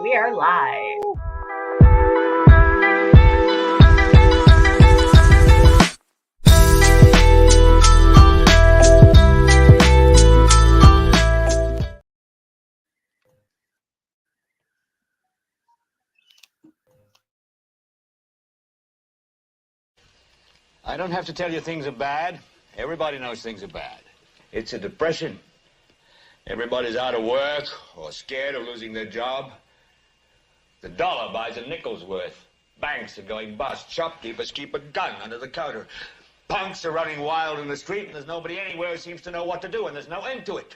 We are live. I don't have to tell you things are bad. Everybody knows things are bad. It's a depression. Everybody's out of work or scared of losing their job. The dollar buys a nickel's worth. Banks are going bust. Shopkeepers keep a gun under the counter. Punks are running wild in the street, and there's nobody anywhere who seems to know what to do, and there's no end to it.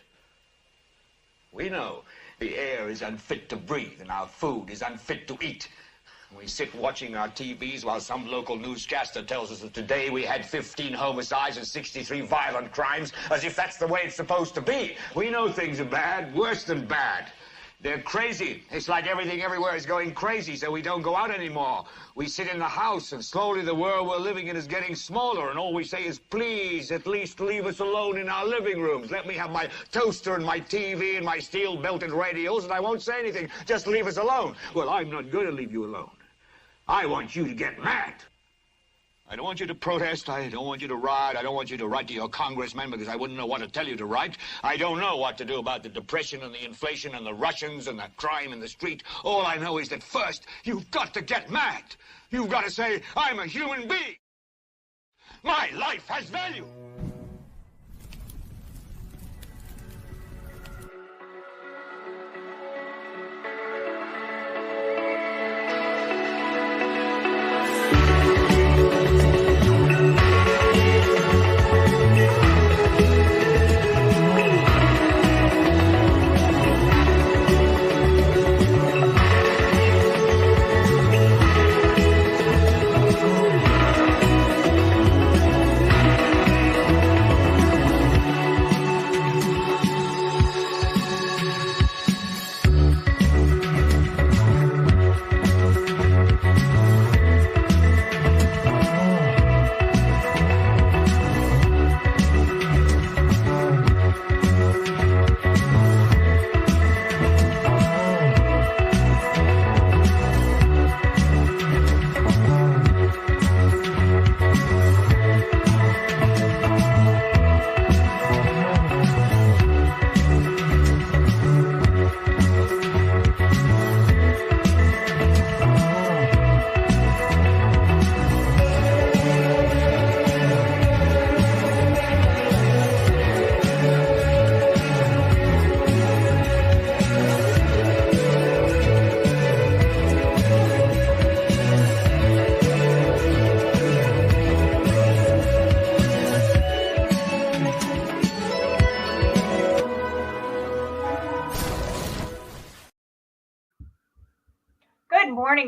We know the air is unfit to breathe, and our food is unfit to eat. We sit watching our TVs while some local newscaster tells us that today we had 15 homicides and 63 violent crimes, as if that's the way it's supposed to be. We know things are bad, worse than bad. They're crazy. It's like everything everywhere is going crazy, so we don't go out anymore. We sit in the house, and slowly the world we're living in is getting smaller, and all we say is, please, at least leave us alone in our living rooms. Let me have my toaster and my TV and my steel-belted radios, and I won't say anything. Just leave us alone. Well, I'm not going to leave you alone. I want you to get mad. I don't want you to protest. I don't want you to riot. I don't want you to write to your congressman because I wouldn't know what to tell you to write. I don't know what to do about the depression and the inflation and the Russians and the crime in the street. All I know is that first, you've got to get mad. You've got to say, I'm a human being. My life has value.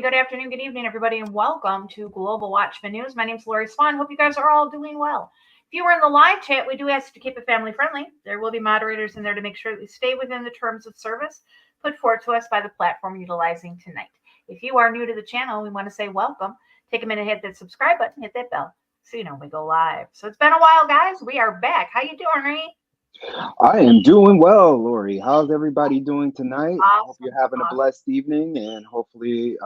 Good afternoon, good evening, everybody, and welcome to Global Watchman News. My name is Lori Swan. Hope you guys are all doing well. If you were in the live chat, we do ask to keep it family friendly. There will be moderators in there to make sure that we stay within the terms of service put forward to us by the platform utilizing tonight. If you are new to the channel, we want to say welcome. Take a minute, hit that subscribe button, hit that bell, so you know we go live. So it's been a while, guys. We are back. How you doing, Ernie? I am doing well, Lori. How's everybody doing tonight? Awesome. I hope you're having a blessed evening, and hopefully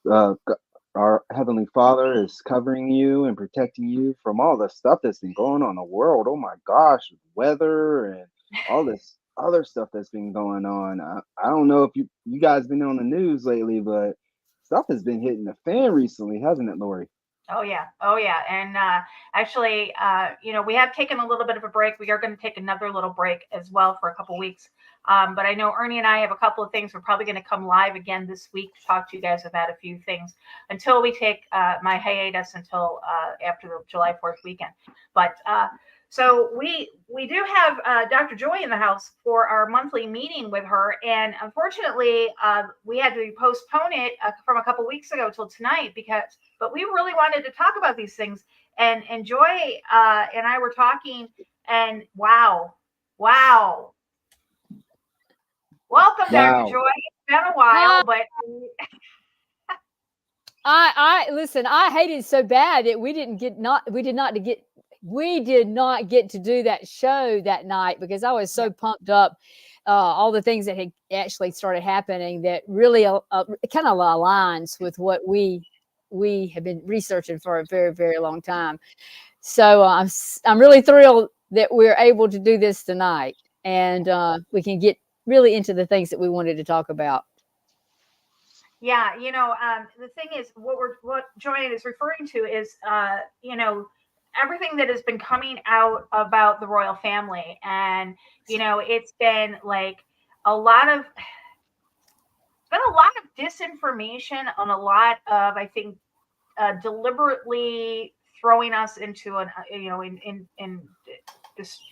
our Heavenly Father is covering you and protecting you from all the stuff that's been going on in the world. Oh my gosh, weather and all this other stuff that's been going on. I don't know if you guys been on the news lately, but stuff has been hitting the fan recently, hasn't it, Lori? Oh yeah. And actually, we have taken a little bit of a break. We are going to take another little break as well for a couple weeks. But I know Ernie and I have a couple of things. We're probably going to come live again this week to talk to you guys about a few things until we take my hiatus until after the July 4th weekend. But so we do have Dr. Joye in the house for our monthly meeting with her. And unfortunately, we had to postpone it from a couple weeks ago till tonight but we really wanted to talk about these things. And Joye and I were talking, and wow. Welcome, Dr. Joye. It's been a while, but I listen, I hated it so bad that we did not get to do that show that night because I was so pumped up. all the things that had actually started happening that really kind of aligns with what we have been researching for a very, very long time. So I'm really thrilled that we're able to do this tonight, and we can get really into the things that we wanted to talk about. Yeah, the thing is, what Joanne is referring to is, everything that has been coming out about the royal family, and it's been like a lot of disinformation on a lot of, I think, deliberately throwing us into an, in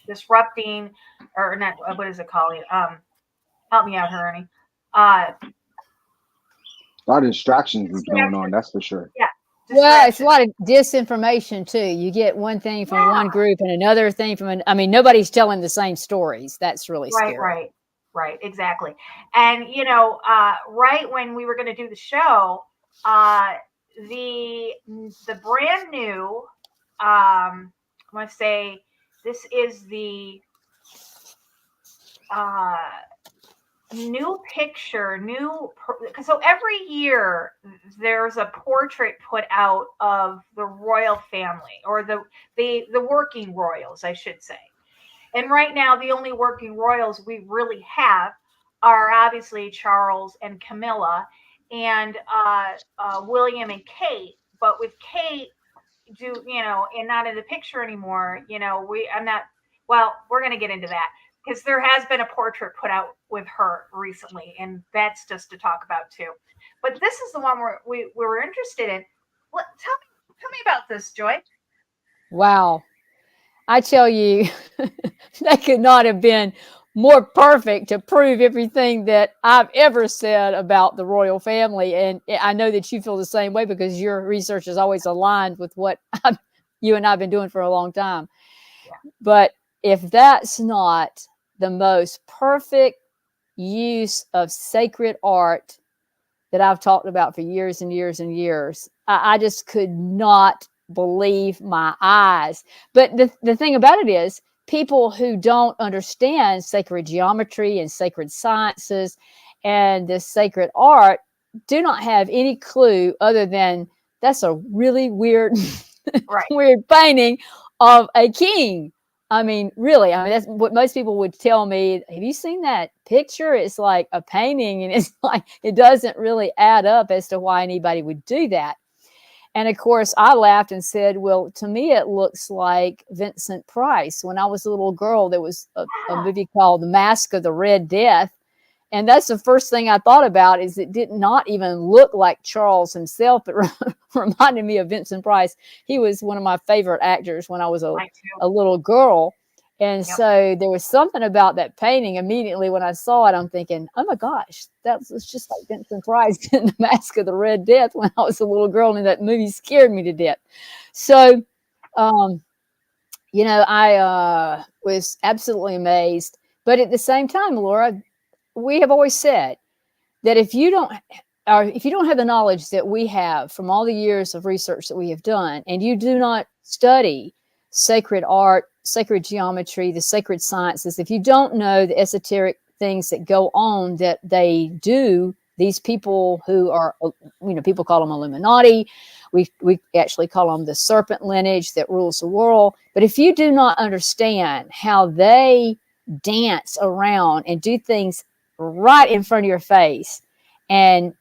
disrupting, or not, what is it called? Help me out, Ernie. A lot of distractions going on, that's for sure. Yeah. Well, it's a lot of disinformation too. You get one thing from one group and another thing from nobody's telling the same stories. That's really scary. Right, exactly. And right when we were going to do the show, the brand new, I want to say this is the new picture, so every year there's a portrait put out of the royal family, or the working royals, I should say. And right now, the only working royals we really have are obviously Charles and Camilla, and William and Kate. But with Kate, and not in the picture anymore, we're going to get into that, because there has been a portrait put out with her recently, and that's just to talk about too. But this is the one we were interested in. Tell me about this, Joy. Wow. I tell you, that could not have been more perfect to prove everything that I've ever said about the royal family. And I know that you feel the same way, because your research is always aligned with what you and I have been doing for a long time. Yeah. But if that's not the most perfect use of sacred art that I've talked about for years and years and years, I just could not believe my eyes. But the thing about it is, people who don't understand sacred geometry and sacred sciences and this sacred art do not have any clue, other than that's a really weird, weird painting of a king. I mean, really, that's what most people would tell me. Have you seen that picture? It's like a painting, and it's like, it doesn't really add up as to why anybody would do that. And of course, I laughed and said, well, to me, it looks like Vincent Price. When I was a little girl, there was a movie called The Mask of the Red Death. And that's the first thing I thought about, is it did not even look like Charles himself. It reminded me of Vincent Price. He was one of my favorite actors when I was a little girl. And so there was something about that painting. Immediately when I saw it, I'm thinking, oh my gosh, that was just like Vincent Price in The Mask of the Red Death when I was a little girl, and that movie scared me to death. So, I was absolutely amazed. But at the same time, Laura, we have always said that if you don't have the knowledge that we have from all the years of research that we have done, and you do not study sacred art, sacred geometry, the sacred sciences, if you don't know the esoteric things that go on that they do, these people who are, people call them Illuminati. We actually call them the serpent lineage that rules the world. But if you do not understand how they dance around and do things right in front of your face, and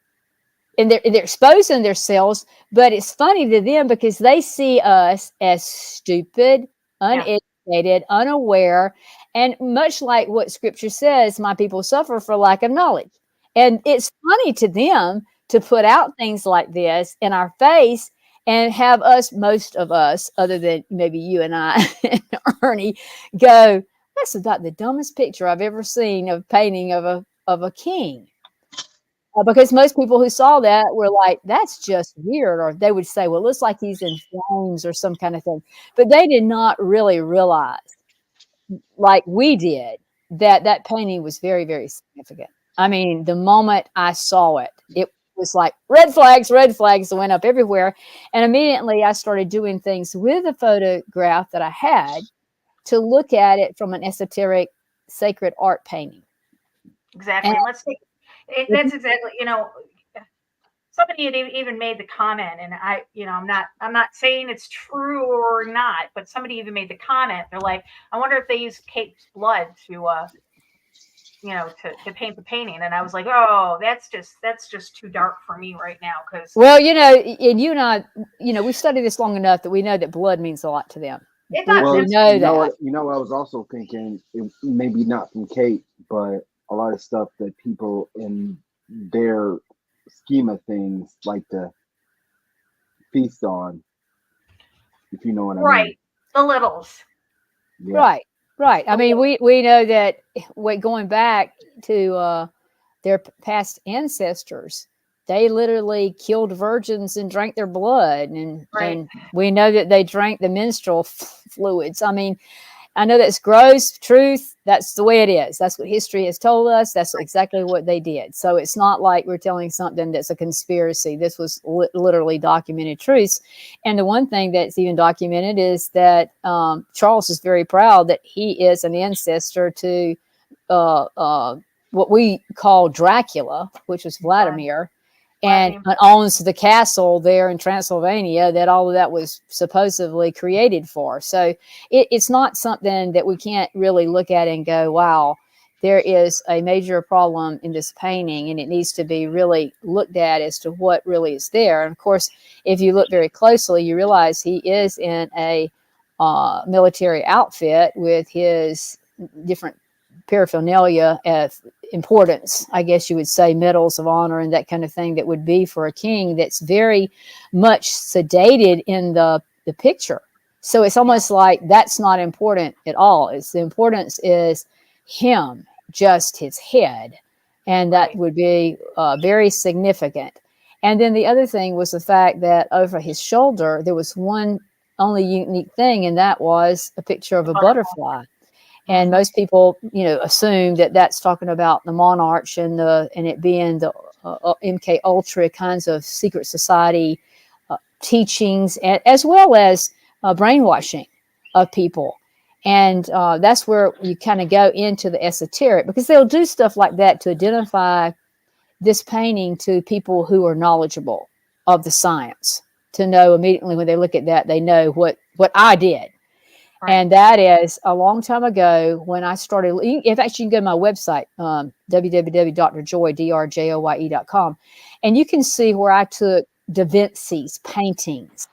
they're exposing themselves, but it's funny to them because they see us as stupid, uneducated, unaware, and much like what Scripture says, my people suffer for lack of knowledge. And it's funny to them to put out things like this in our face and have us, most of us, other than maybe you and I and Ernie, go, that's about the dumbest picture I've ever seen of painting of a king. Because most people who saw that were like, that's just weird. Or they would say, well, it looks like he's in flames or some kind of thing. But they did not really realize, like we did, that painting was very, very significant. I mean, the moment I saw it, it was like red flags that went up everywhere. And immediately I started doing things with the photograph that I had to look at it from an esoteric sacred art painting. Exactly. And let's take that's exactly, somebody had even made the comment, and I'm not saying it's true or not, but somebody even made the comment. They're like, I wonder if they use Kate's blood to paint the painting. And I was like, oh, that's just too dark for me right now. Because, well, and you and I, we studied this long enough that we know that blood means a lot to them. it does. Well, We know that. I was also thinking, maybe not from Kate, but a lot of stuff that people in their scheme of things like to feast on, if you know what I mean. Right. The littles. Yeah. Right. I mean, we know that going back to their past ancestors, they literally killed virgins and drank their blood. And we know that they drank the menstrual fluids. I mean, I know that's gross truth. That's the way it is. That's what history has told us. That's exactly what they did. So it's not like we're telling something that's a conspiracy. This was literally documented truths. And the one thing that's even documented is that Charles is very proud that he is an ancestor to what we call Dracula, which was Vladimir, and owns the castle there in Transylvania that all of that was supposedly created for. So it's not something that we can't really look at and go, wow, there is a major problem in this painting, and it needs to be really looked at as to what really is there. And of course, if you look very closely, you realize he is in a military outfit with his different paraphernalia of importance, I guess you would say, medals of honor and that kind of thing that would be for a king that's very much sedated in the picture. So it's almost like that's not important at all. It's the importance is him, just his head. And that would be very significant. And then the other thing was the fact that over his shoulder, there was one only unique thing, and that was a picture of a butterfly. And most people, assume that that's talking about the monarch and it being the MK Ultra kinds of secret society teachings, as well as brainwashing of people. And that's where you kind of go into the esoteric, because they'll do stuff like that to identify this painting to people who are knowledgeable of the science, to know immediately when they look at that, they know what I did. Right. And that is a long time ago when I started. In fact, you can go to my website, www.drjoye.com, and you can see where I took Da Vinci's paintings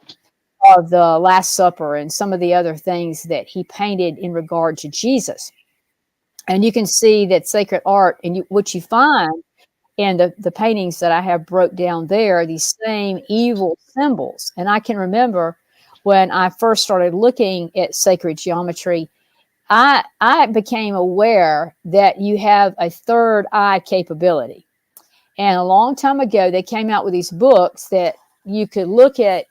of the Last Supper and some of the other things that he painted in regard to Jesus. And you can see that sacred art, and what you find in the paintings that I have broke down there, these same evil symbols. And I can remember when I first started looking at sacred geometry, I became aware that you have a third eye capability. And a long time ago, they came out with these books that you could look at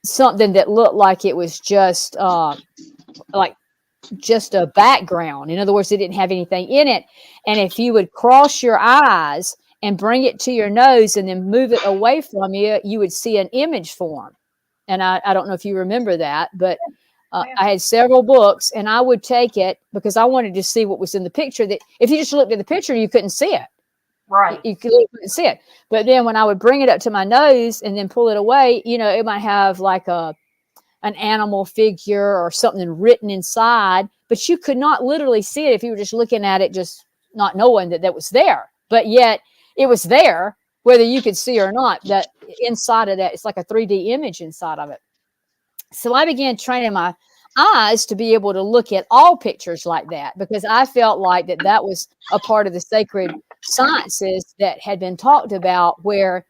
something that looked like it was just just a background. In other words, it didn't have anything in it. And if you would cross your eyes and bring it to your nose and then move it away from you, you would see an image form. And I don't know if you remember that, but I had several books, and I would take it because I wanted to see what was in the picture. That if you just looked at the picture, you couldn't see it. Right. You couldn't see it. But then when I would bring it up to my nose and then pull it away, it might have like an animal figure or something written inside, but you could not literally see it if you were just looking at it, just not knowing that was there. But yet it was there, whether you could see or not. That inside of that, it's like a 3D image inside of it. So I began training my eyes to be able to look at all pictures like that, because I felt like that was a part of the sacred sciences that had been talked about, where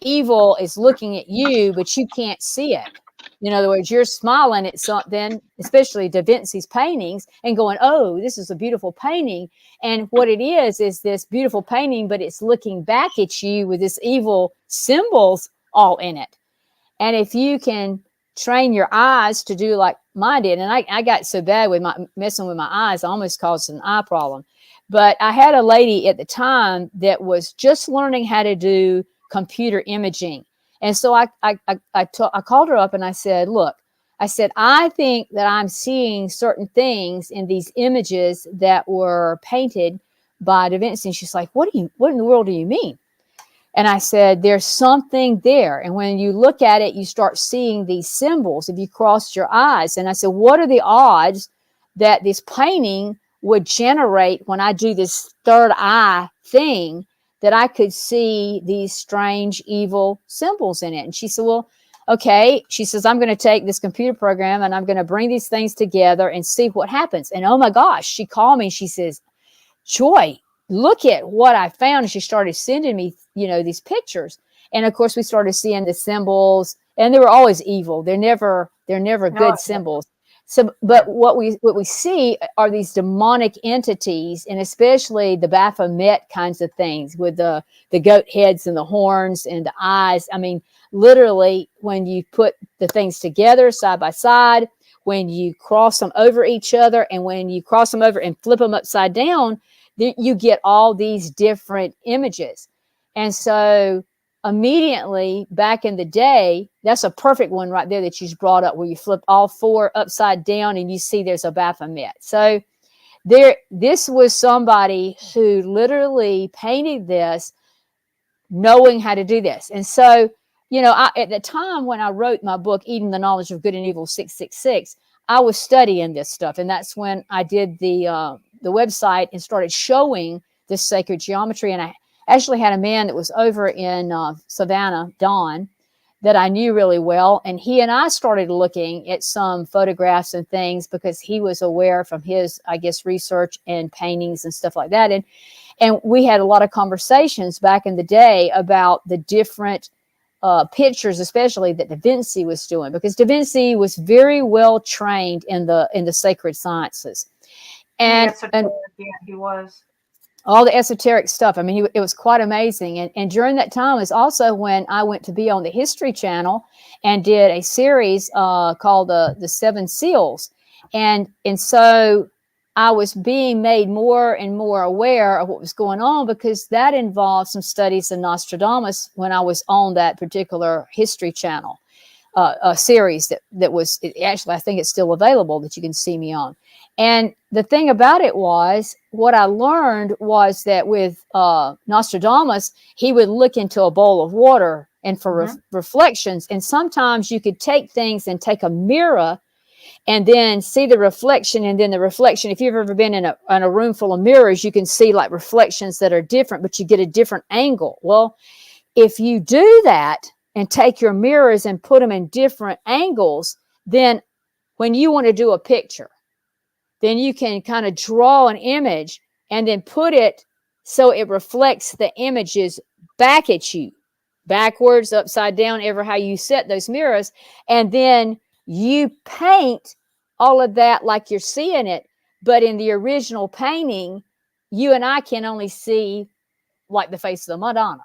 evil is looking at you, but you can't see it. In other words, you're smiling at something, especially Da Vinci's paintings, and going, oh, this is a beautiful painting. And what it is this beautiful painting, but it's looking back at you with this evil symbols all in it. And if you can train your eyes to do like mine did, and I got so bad with messing with my eyes, I almost caused an eye problem. But I had a lady at the time that was just learning how to do computer imaging. And so I called her up and I said, look, I think that I'm seeing certain things in these images that were painted by Da Vinci. And she's like, what in the world do you mean? And I said, there's something there. And when you look at it, you start seeing these symbols if you crossed your eyes. And I said, what are the odds that this painting would generate when I do this third eye thing, that I could see these strange, evil symbols in it? And she said, well, okay. She says, I'm going to take this computer program and I'm going to bring these things together and see what happens. And oh my gosh, she called me and she says, Joy, look at what I found. And she started sending me, these pictures. And of course, we started seeing the symbols, and they were always evil. They're never good symbols. So, but what we see are these demonic entities, and especially the Baphomet kinds of things with the goat heads and the horns and the eyes. I mean, literally, when you put the things together side by side, when you cross them over each other, and when you cross them over and flip them upside down, you get all these different images. And so immediately back in the day, that's a perfect one right there that you just brought up, where you flip all four upside down and you see there's a Baphomet. So this was somebody who literally painted this knowing how to do this. And so, at the time when I wrote my book, Eating the Knowledge of Good and Evil 666, I was studying this stuff. And that's when I did the website and started showing this sacred geometry. And I actually had a man that was over in Savannah, Don, that I knew really well. And he and I started looking at some photographs and things because he was aware from his, I guess, research and paintings and stuff like that. And we had a lot of conversations back in the day about the different pictures, especially that Da Vinci was doing, because Da Vinci was very well trained in the sacred sciences. And he was. All the esoteric stuff. I mean, it was quite amazing. And during that time is also when I went to be on the History Channel and did a series called the Seven Seals. And so I was being made more and more aware of what was going on, because that involved some studies in Nostradamus when I was on that particular History Channel series that was actually, I think it's still available, that you can see me on. And the thing about it was, what I learned was that with Nostradamus, he would look into a bowl of water and for reflections. And sometimes you could take things and take a mirror and then see the reflection. And then the reflection, if you've ever been in a room full of mirrors, you can see like reflections that are different, but you get a different angle. Well, if you do that and take your mirrors and put them in different angles, then when you want to do a picture, then you can kind of draw an image and then put it so it reflects the images back at you, backwards, upside down, ever how you set those mirrors. And then you paint all of that like you're seeing it. But in the original painting, you and I can only see like the face of the Madonna.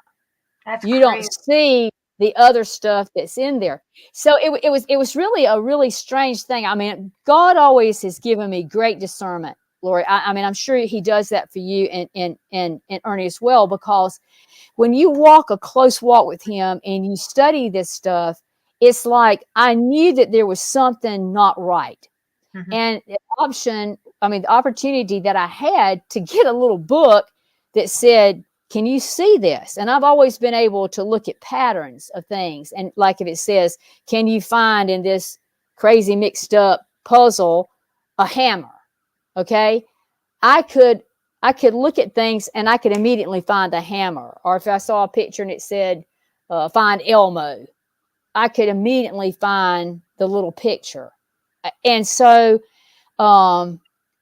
That's you crazy. Don't see the other stuff that's in there. So it was really a really strange thing. I mean, God always has given me great discernment, Lori. I mean, I'm sure he does that for you and Ernie as well, because when you walk a close walk with him and you study this stuff, it's like I knew that there was something not right. And the opportunity that I had to get a little book that said, can you see this? And I've always been able to look at patterns of things. And like if it says, can you find in this crazy mixed up puzzle a hammer? Okay. I could look at things and I could immediately find a hammer. Or if I saw a picture and it said, find Elmo, I could immediately find the little picture. And so,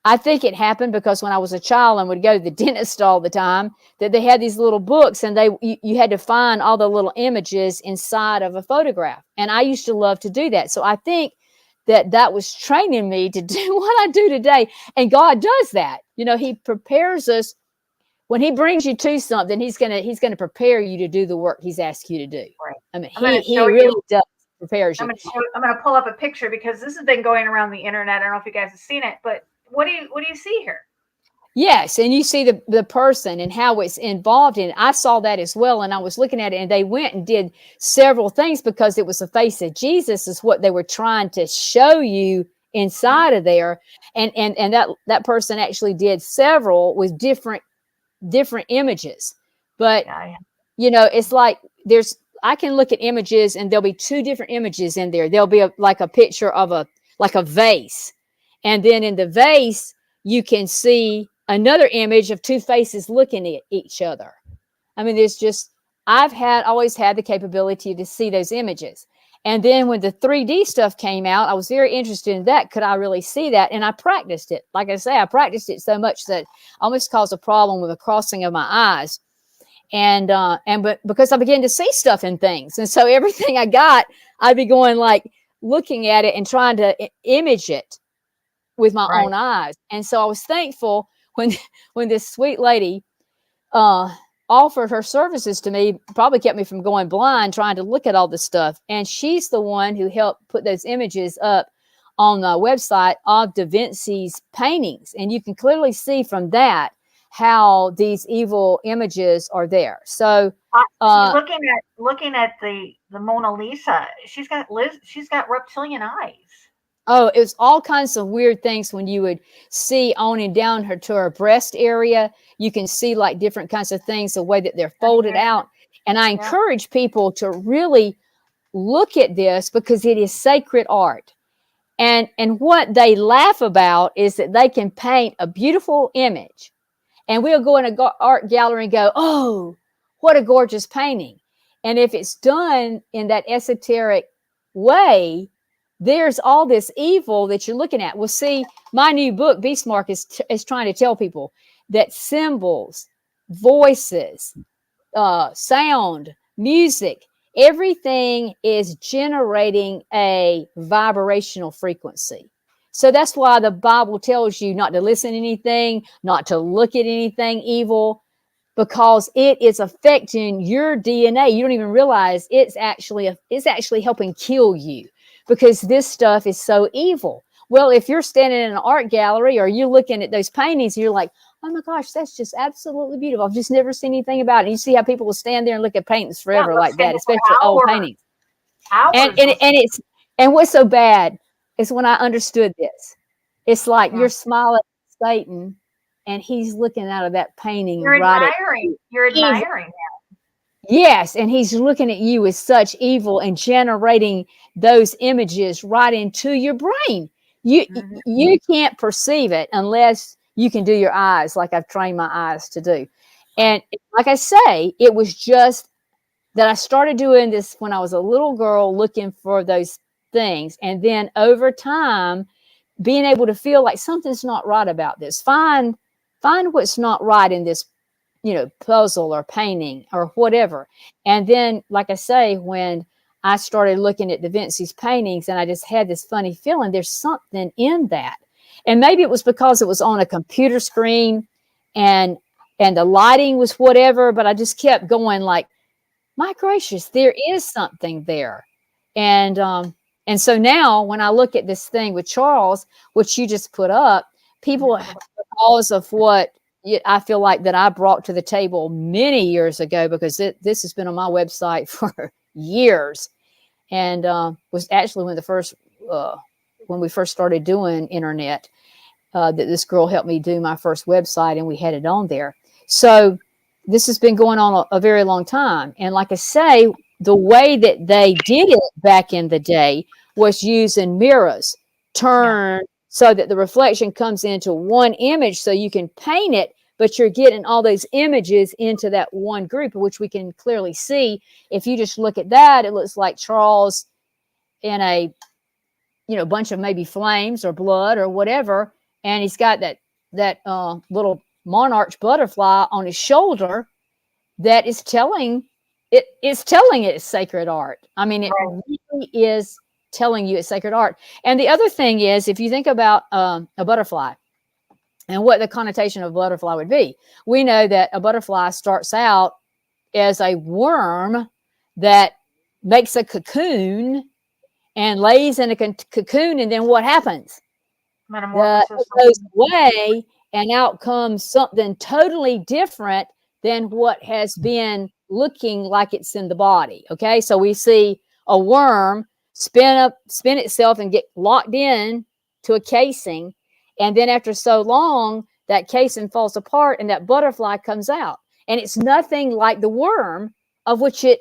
I think it happened because when I was a child and would go to the dentist all the time, that they had these little books and you had to find all the little images inside of a photograph. And I used to love to do that. So I think that was training me to do what I do today. And God does that. He prepares us. When he brings you to something, he's gonna prepare you to do the work he's asked you to do. Right. I mean, he really does prepares you. I'm gonna pull up a picture because this has been going around the internet. I don't know if you guys have seen it, but what do you see here? Yes, and you see the person and how it's involved in it. I saw that as well, and I was looking at it, and they went and did several things because it was the face of Jesus is what they were trying to show you inside of there, and that person actually did several with different different images. But Yeah, it's like I can look at images and there'll be two different images in there. There'll be like a picture of a vase, and then in the vase you can see another image of two faces looking at each other. I mean, I've always had the capability to see those images. And then when the 3D stuff came out, I was very interested in that. Could I really see that? And I practiced it. Like I say, I practiced it so much that I almost caused a problem with the crossing of my eyes. But because I began to see stuff in things. And so everything I got, I'd be going like looking at it and trying to image it with my own eyes. And so I was thankful when this sweet lady offered her services to me, probably kept me from going blind trying to look at all this stuff. And she's the one who helped put those images up on the website of Da Vinci's paintings. And you can clearly see from that how these evil images are there. So looking at the Mona Lisa, she's got reptilian eyes. Oh, it was all kinds of weird things when you would see on and down to her breast area. You can see like different kinds of things, the way that they're folded out. And I encourage people to really look at this because it is sacred art. And what they laugh about is that they can paint a beautiful image, and we'll go in an art gallery and go, oh, what a gorgeous painting. And if it's done in that esoteric way, there's all this evil that you're looking at. Well, see, my new book, Beastmark, is trying to tell people that symbols, voices, sound, music, everything is generating a vibrational frequency. So that's why the Bible tells you not to listen to anything, not to look at anything evil, because it is affecting your DNA. You don't even realize it's actually helping kill you, because this stuff is so evil. Well, if you're standing in an art gallery or you're looking at those paintings, you're like, oh my gosh, that's just absolutely beautiful. I've just never seen anything about it. You see how people will stand there and look at paintings forever like that, especially old paintings. And what's so bad is when I understood this, it's like you're smiling at Satan and he's looking out of that painting. You're admiring him. Yes, and he's looking at you with such evil and generating those images right into your brain. You can't perceive it unless you can do your eyes, like I've trained my eyes to do. And like I say, it was just that I started doing this when I was a little girl, looking for those things. And then over time, being able to feel like something's not right about this. Find what's not right in this, puzzle or painting or whatever. And then, like I say, when I started looking at Da Vinci's paintings, and I just had this funny feeling there's something in that. And maybe it was because it was on a computer screen and the lighting was whatever, but I just kept going like, my gracious, there is something there. And so now when I look at this thing with Charles, which you just put up, people, because of what I feel like that I brought to the table many years ago, because this has been on my website for years, and was actually when we first started doing internet, that this girl helped me do my first website, and we had it on there. So this has been going on a very long time. And like I say, the way that they did it back in the day was using mirrors, so that the reflection comes into one image so you can paint it, but you're getting all those images into that one group, which we can clearly see. If you just look at that, it looks like Charles in a bunch of maybe flames or blood or whatever, and he's got that little monarch butterfly on his shoulder that is telling it's sacred art. I mean, it really is telling you it's sacred art. And the other thing is, if you think about a butterfly and what the connotation of a butterfly would be, we know that a butterfly starts out as a worm that makes a cocoon and lays in a cocoon, and then what happens? It goes away, and out comes something totally different than what has been looking like it's in the body. Okay, so we see a worm spin itself and get locked in to a casing, and then after so long, that casing falls apart and that butterfly comes out. And it's nothing like the worm of which it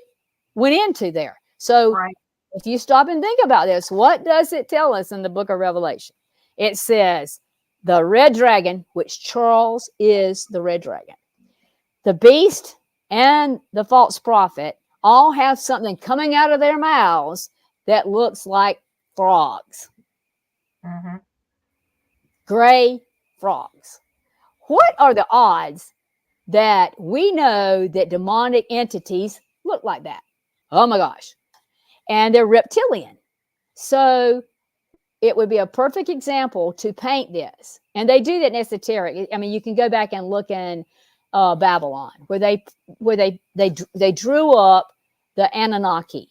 went into there. So Right. if you stop and think about this, what does it tell us in the book of Revelation? It says the red dragon, which Charles is the red dragon, the beast and the false prophet all have something coming out of their mouths that looks like frogs, Mm-hmm. gray frogs. What are the odds that we know that demonic entities look like that? Oh my gosh. And they're reptilian. So it would be a perfect example to paint this. And they do that in Esoteric. I mean, you can go back and look in Babylon, where they drew up the Anunnaki.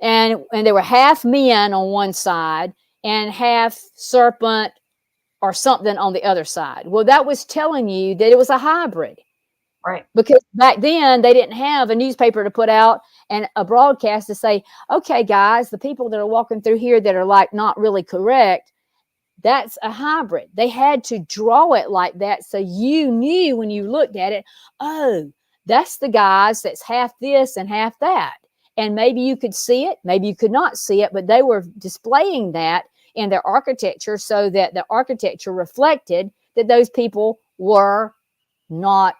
And they were half men on one side and half serpent or something on the other side. Well, that was telling you that it was a hybrid. Right. Because back then they didn't have a newspaper to put out and a broadcast to say, okay, guys, the people that are walking through here that are like not really correct, that's a hybrid. They had to draw it like that. So you knew when you looked at it, oh, that's the guys that's half this and half that. And maybe you could see it, maybe you could not see it, but they were displaying that in their architecture so that the architecture reflected that those people were not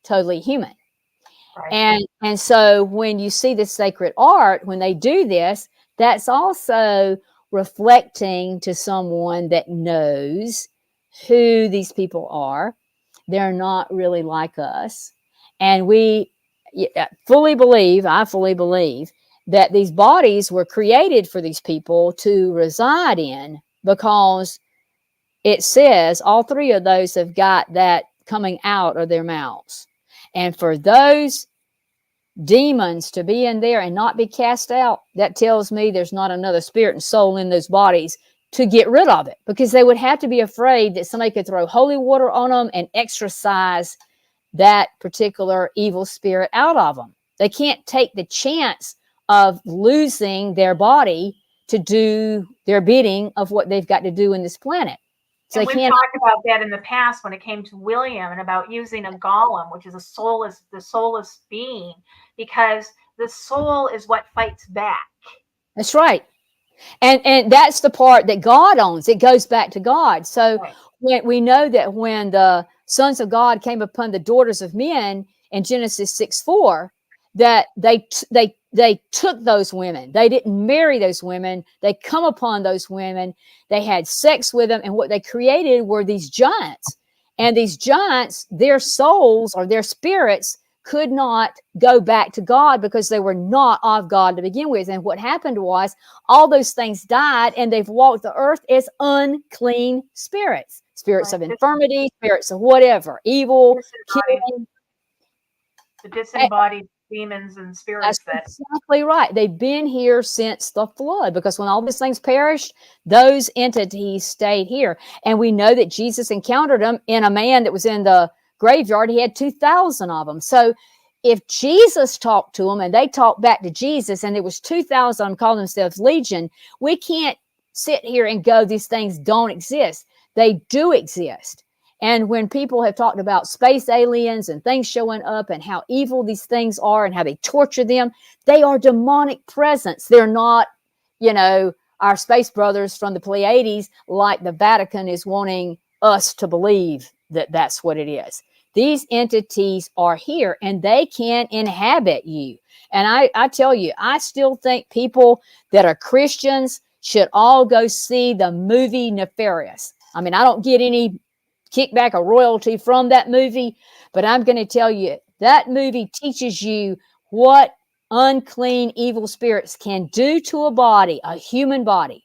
totally human. Right. And so when you see the sacred art, when they do this, that's also reflecting to someone that knows who these people are. They're not really like us. And I fully believe that these bodies were created for these people to reside in, because it says all three of those have got that coming out of their mouths. And for those demons to be in there and not be cast out, that tells me there's not another spirit and soul in those bodies to get rid of it, because they would have to be afraid that somebody could throw holy water on them and exorcise that particular evil spirit out of them. They can't take the chance of losing their body to do their bidding of what they've got to do in this planet. So and they we've can't. talked about that in the past when it came to William, and about using a golem, which is the soulless being, because the soul is what fights back. That's right. And that's the part that God owns. It goes back to God. So Right. we know that when the sons of God came upon the daughters of men in Genesis 6:4, that they took those women. They didn't marry those women. They come upon those women. They had sex with them. And what they created were these giants. And these giants, their souls or their spirits could not go back to God because they were not of God to begin with. And what happened was all those things died, and they've walked the earth as unclean spirits. Spirits Right. of infirmity, spirits of whatever, evil, killing. The disembodied demons and spirits. That's exactly right. They've been here since the flood, because when all these things perished, those entities stayed here. And we know that Jesus encountered them in a man that was in the graveyard. He had 2,000 of them. So if Jesus talked to them and they talked back to Jesus, and there was 2,000 of them calling themselves Legion, we can't sit here and go, these things don't exist. They do exist. And when people have talked about space aliens and things showing up and how evil these things are and how they torture them, they are demonic presence. They're not, our space brothers from the Pleiades, like the Vatican is wanting us to believe that that's what it is. These entities are here and they can inhabit you. And I tell you, I still think people that are Christians should all go see the movie Nefarious. I mean, I don't get any kickback or royalty from that movie, but I'm going to tell you, that movie teaches you what unclean evil spirits can do to a body, a human body,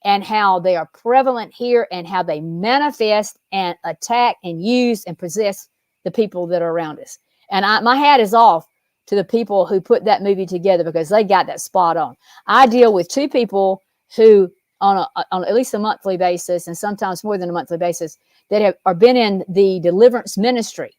and how they are prevalent here and how they manifest and attack and use and possess the people that are around us. And my hat is off to the people who put that movie together, because they got that spot on. I deal with two people who on at least a monthly basis, and sometimes more than a monthly basis, that are been in the deliverance ministry.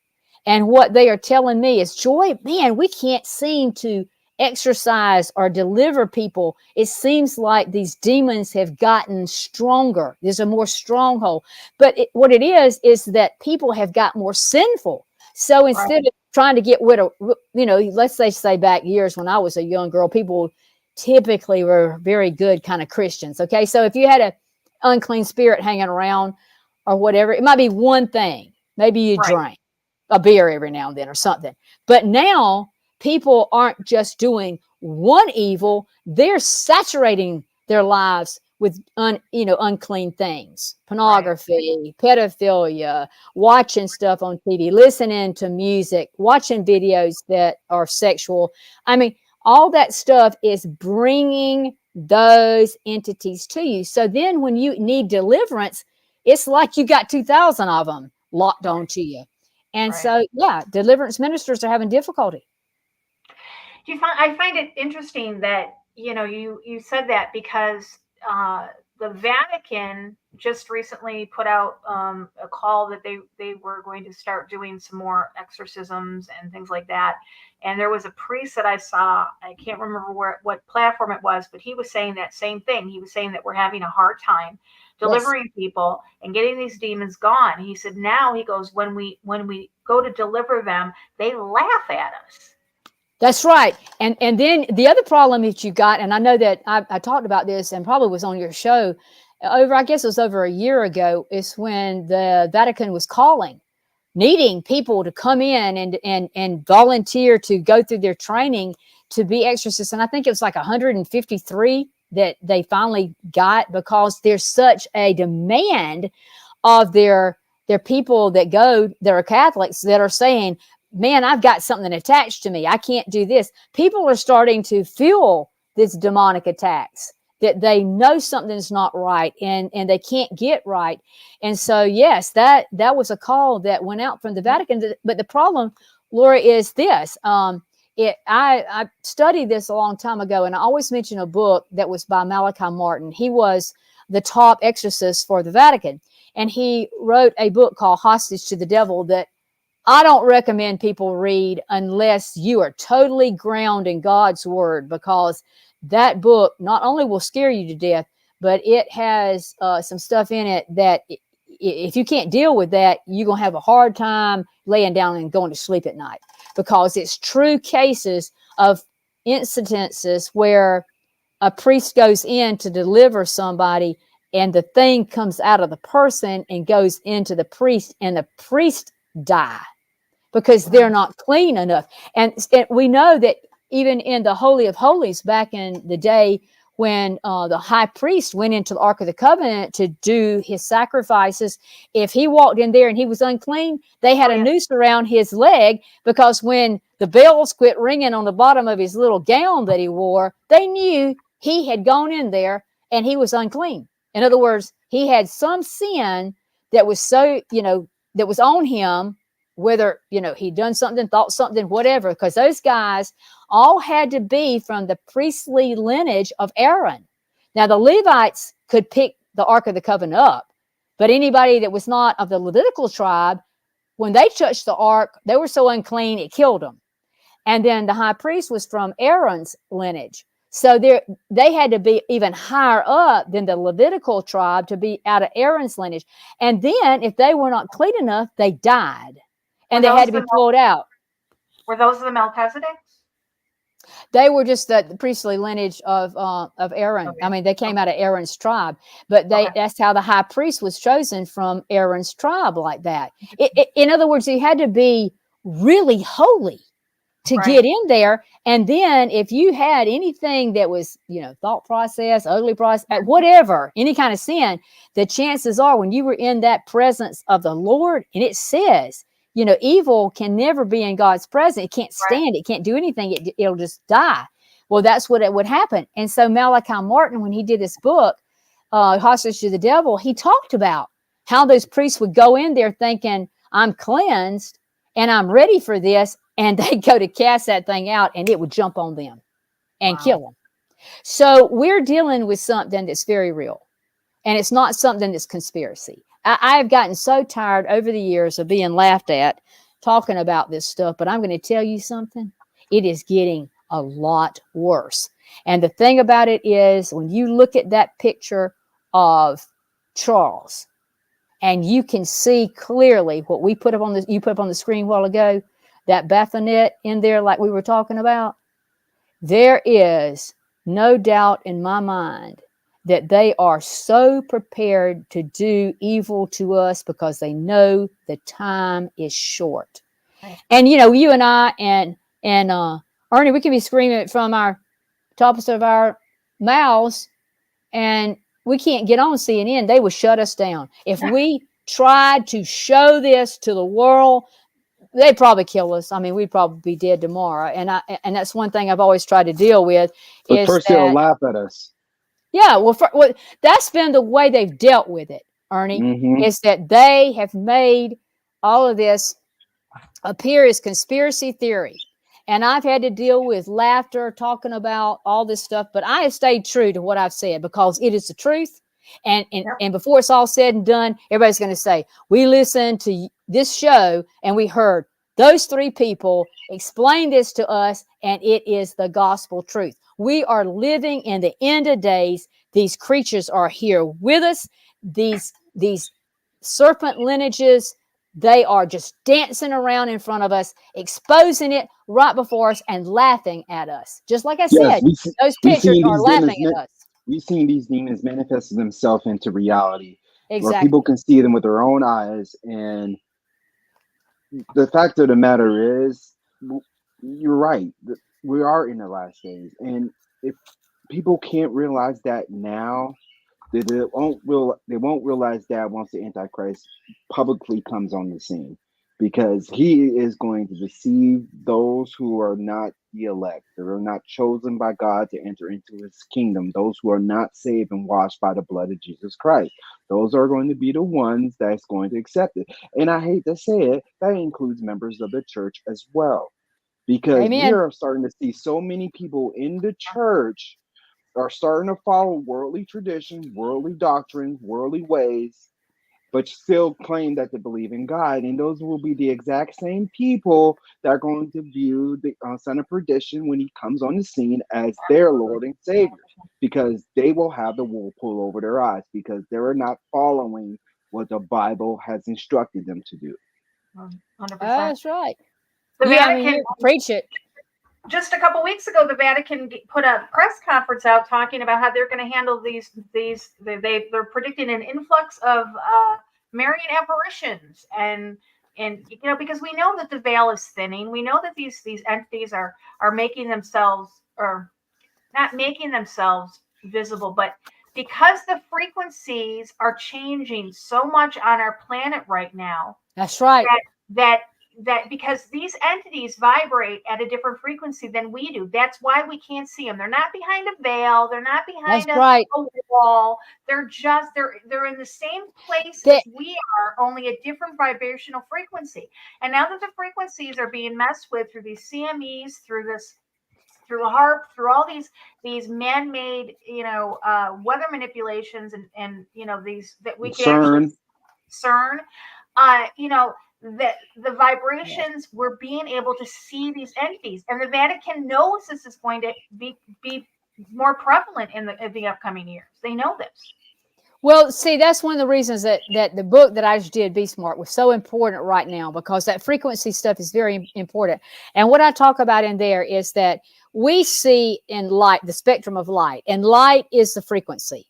And what they are telling me is, Joy, man, we can't seem to exorcise or deliver people, it seems like these demons have gotten stronger. There's a more stronghold. But what it is that people have got more sinful. So instead of trying to get rid of, let's say back years when I was a young girl, people typically were very good kind of Christians. Okay. So if you had an unclean spirit hanging around or whatever, it might be one thing. Maybe you drank a beer every now and then or something. But now people aren't just doing one evil, they're saturating their lives with unclean things, pornography, pedophilia, watching stuff on TV, listening to music, watching videos that are sexual. I mean, all that stuff is bringing those entities to you. So then when you need deliverance, it's like you got 2,000 of them locked onto you. And so, deliverance ministers are having difficulty. I find it interesting that, you said that because the Vatican just recently put out a call that they were going to start doing some more exorcisms and things like that. And there was a priest that I saw, I can't remember what platform it was, but he was saying that same thing. He was saying that we're having a hard time delivering people and getting these demons gone. He said, now he goes, when we go to deliver them, they laugh at us. That's right. And then the other problem that you got, and I know that I talked about this and probably was on your show I guess it was over a year ago, is when the Vatican was needing people to come in and volunteer to go through their training to be exorcists. And I think it was like 153 that they finally got, because there's such a demand of their people that are Catholics that are saying, man, I've got something attached to me. I can't do this. People are starting to feel these demonic attacks, that they know something's not right and they can't get right. And so, yes, that was a call that went out from the Vatican. But the problem, Laura, is this. I studied this a long time ago, and I always mention a book that was by Malachi Martin. He was the top exorcist for the Vatican, and he wrote a book called Hostage to the Devil that I don't recommend people read unless you are totally grounded in God's word, because that book not only will scare you to death, but it has some stuff in it that if you can't deal with that, you're going to have a hard time laying down and going to sleep at night, because it's true cases of incidences where a priest goes in to deliver somebody and the thing comes out of the person and goes into the priest, and the priest die because they're not clean enough. And we know that even in the Holy of Holies back in the day, when the high priest went into the Ark of the Covenant to do his sacrifices, if he walked in there and he was unclean, they had a noose around his leg, because when the bells quit ringing on the bottom of his little gown that he wore, they knew he had gone in there and he was unclean. In other words, he had some sin that was that was on him, whether, he'd done something, thought something, whatever, because those guys all had to be from the priestly lineage of Aaron. Now, the Levites could pick the Ark of the Covenant up, but anybody that was not of the Levitical tribe, when they touched the Ark, they were so unclean, it killed them. And then the high priest was from Aaron's lineage. So they had to be even higher up than the Levitical tribe to be out of Aaron's lineage. And then if they were not clean enough, they died. And they had to be pulled out. Were those the Melchizedeks? They were just the priestly lineage of Aaron. Okay. I mean, they came out of Aaron's tribe, but that's how the high priest was chosen, from Aaron's tribe, like that. In other words, he had to be really holy to get in there. And then if you had anything that was, thought process, ugly process, whatever, any kind of sin, the chances are when you were in that presence of the Lord, and it says, evil can never be in God's presence. It can't stand. It can't do anything. It'll just die. Well, that's what it would happen. And so Malachi Martin, when he did this book, Hostage to the Devil, he talked about how those priests would go in there thinking, I'm cleansed and I'm ready for this. And they'd go to cast that thing out and it would jump on them and kill them. So we're dealing with something that's very real. And it's not something that's conspiracy. I have gotten so tired over the years of being laughed at talking about this stuff, but I'm going to tell you something. It is getting a lot worse. And the thing about it is, when you look at that picture of Charles, and you can see clearly what we put up on the, you put up on the screen a while ago, that Baphomet in there, like we were talking about, there is no doubt in my mind that they are so prepared to do evil to us because they know the time is short. Right. And you know, you and I and Ernie, we can be screaming it from our tops of our mouths, and we can't get on CNN. They would shut us down if we tried to show this to the world. They'd probably kill us. I mean, we'd probably be dead tomorrow. And that's one thing I've always tried to deal with. But is first that, they'll laugh at us. yeah, well, that's been the way they've dealt with it, Ernie, is that they have made all of this appear as conspiracy theory. And I've had to deal with laughter, talking about all this stuff, but I have stayed true to what I've said because it is the truth. And before it's all said and done, everybody's going to say, we listened to this show and we heard those three people explain this to us, and it is the gospel truth. We are living in the end of days. These creatures are here with us. These serpent lineages, they are just dancing around in front of us, exposing it right before us and laughing at us. Just like I said, those pictures are laughing at us. We've seen these demons manifest themselves into reality, Exactly. where people can see them with their own eyes. And the fact of the matter is, you're right. We are in the last days. And if people can't realize that now, they won't realize that once the Antichrist publicly comes on the scene, because he is going to deceive those who are not the elect, that are not chosen by God to enter into his kingdom, those who are not saved and washed by the blood of Jesus Christ. Those are going to be the ones that's going to accept it. And I hate to say it, that includes members of the church as well, because we are starting to see so many people in the church are starting to follow worldly traditions, worldly doctrines, worldly ways, but still claim that they believe in God. And those will be the exact same people that are going to view the son of perdition when he comes on the scene as their Lord and Savior, because they will have the wool pulled over their eyes because they're not following what the Bible has instructed them to do. 100%. That's right. The Vatican, I mean, preach it. Just a couple weeks ago, the Vatican put a press conference out talking about how they're going to handle these. They're predicting an influx of Marian apparitions, and you know, because we know that the veil is thinning. We know that these entities are making themselves, or not making themselves visible, but because the frequencies are changing so much on our planet right now. That's right. That because these entities vibrate at a different frequency than we do. That's why we can't see them. They're not behind a veil. They're not behind a wall. They're just, they're in the same place as we are, only a different vibrational frequency. And now that the frequencies are being messed with through these CMEs, through HARP, through all these man-made, weather manipulations, and these that we can actually CERN, that the vibrations, we're being able to see these entities, and the Vatican knows this is going to be more prevalent in the upcoming years. They know this. Well, see, that's one of the reasons that the book that I just did, Be Smart, was so important right now, because that frequency stuff is very important. And what I talk about in there is that we see in light, the spectrum of light, and light is the frequency.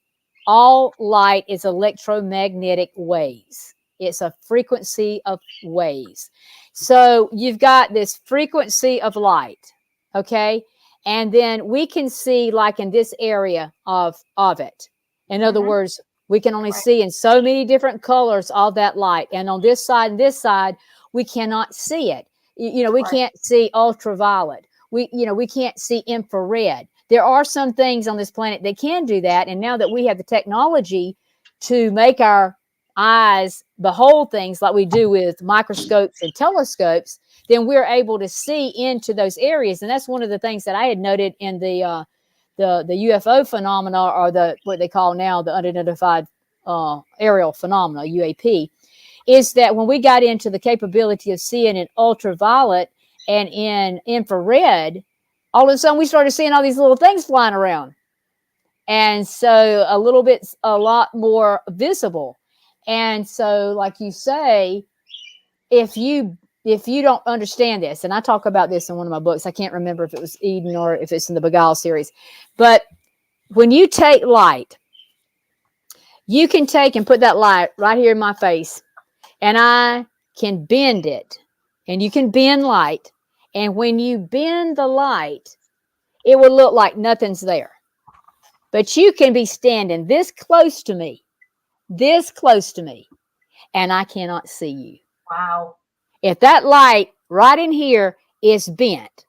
All light is electromagnetic waves. It's a frequency of waves. So you've got this frequency of light, okay? And then we can see, like in this area of it. In other words, we can only see in so many different colors all that light. And on this side and this side, we cannot see it. We can't see ultraviolet. We can't see infrared. There are some things on this planet that can do that. And now that we have the technology to make our eyes behold things like we do with microscopes and telescopes, then we're able to see into those areas. And that's one of the things that I had noted in the UFO phenomena, or what they call now the unidentified aerial phenomena, UAP, is that when we got into the capability of seeing in ultraviolet and in infrared, all of a sudden we started seeing all these little things flying around. And so a lot more visible. And so, like you say, if you don't understand this, and I talk about this in one of my books, I can't remember if it was Eden or if it's in the Beguile series, but when you take light, you can take and put that light right here in my face, and I can bend it, and you can bend light. And when you bend the light, it will look like nothing's there. But you can be standing this close to me, and I cannot see you. Wow. If that light right in here is bent,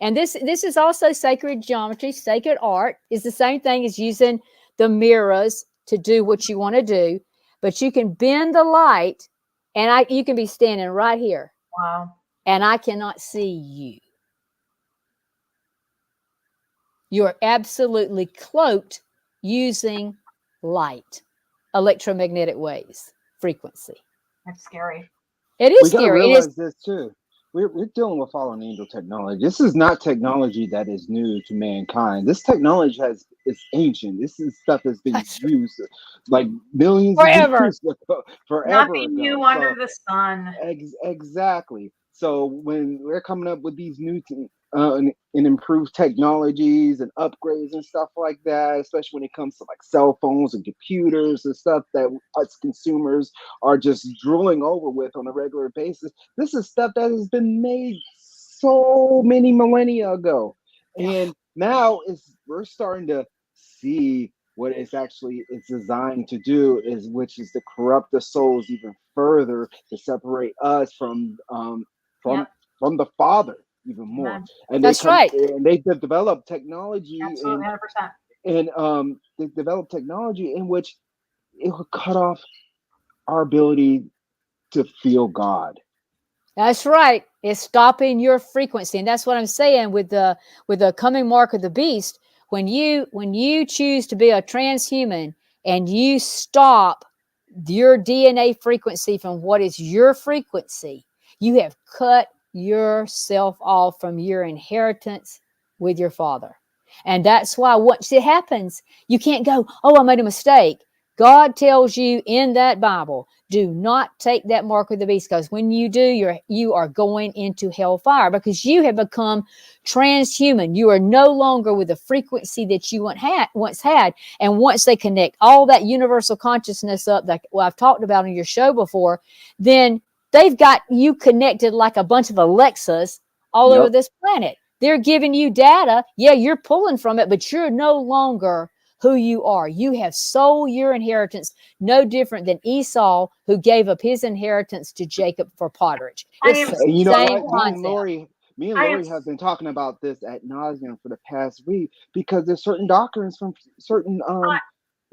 and this is also sacred geometry, sacred art, is the same thing as using the mirrors to do what you want to do, but you can bend the light, and you can be standing right here. Wow. And I cannot see you. You're absolutely cloaked using light, electromagnetic waves, frequency. That's scary. It is We got to scary. realize this too. We're dealing with fallen angel technology. This is not technology that is new to mankind. This technology is ancient. This is stuff that's been used like millions Forever. of years ago, forever Nothing ago. new under the sun. Exactly. So when we're coming up with these new and improved technologies and upgrades and stuff like that, especially when it comes to like cell phones and computers and stuff that us consumers are just drooling over with on a regular basis, this is stuff that has been made so many millennia ago. And now we're starting to see what it's designed to do, which is to corrupt the souls even further, to separate us from the Father even more. Amen. And That's right. And they developed technology. Absolutely, 100%. And they developed technology in which it would cut off our ability to feel God. That's right. It's stopping your frequency. And that's what I'm saying with the coming mark of the beast. When you choose to be a transhuman and you stop your DNA frequency from what is your frequency, you have cut yourself off from your inheritance with your Father. And that's why once it happens, you can't go, oh, I made a mistake. God tells you in that Bible, do not take that mark of the beast, because when you do, you are going into hellfire, because you have become transhuman. You are no longer with the frequency that you once had. And once they connect all that universal consciousness up, that I've talked about on your show before, then they've got you connected like a bunch of Alexas all over this planet. They're giving you data. Yeah, you're pulling from it, but you're no longer who you are. You have sold your inheritance, no different than Esau, who gave up his inheritance to Jacob for potterage. It's the you know same what? concept. Me and Lori have been talking about this ad nauseum for the past week, because there's certain doctrines from certain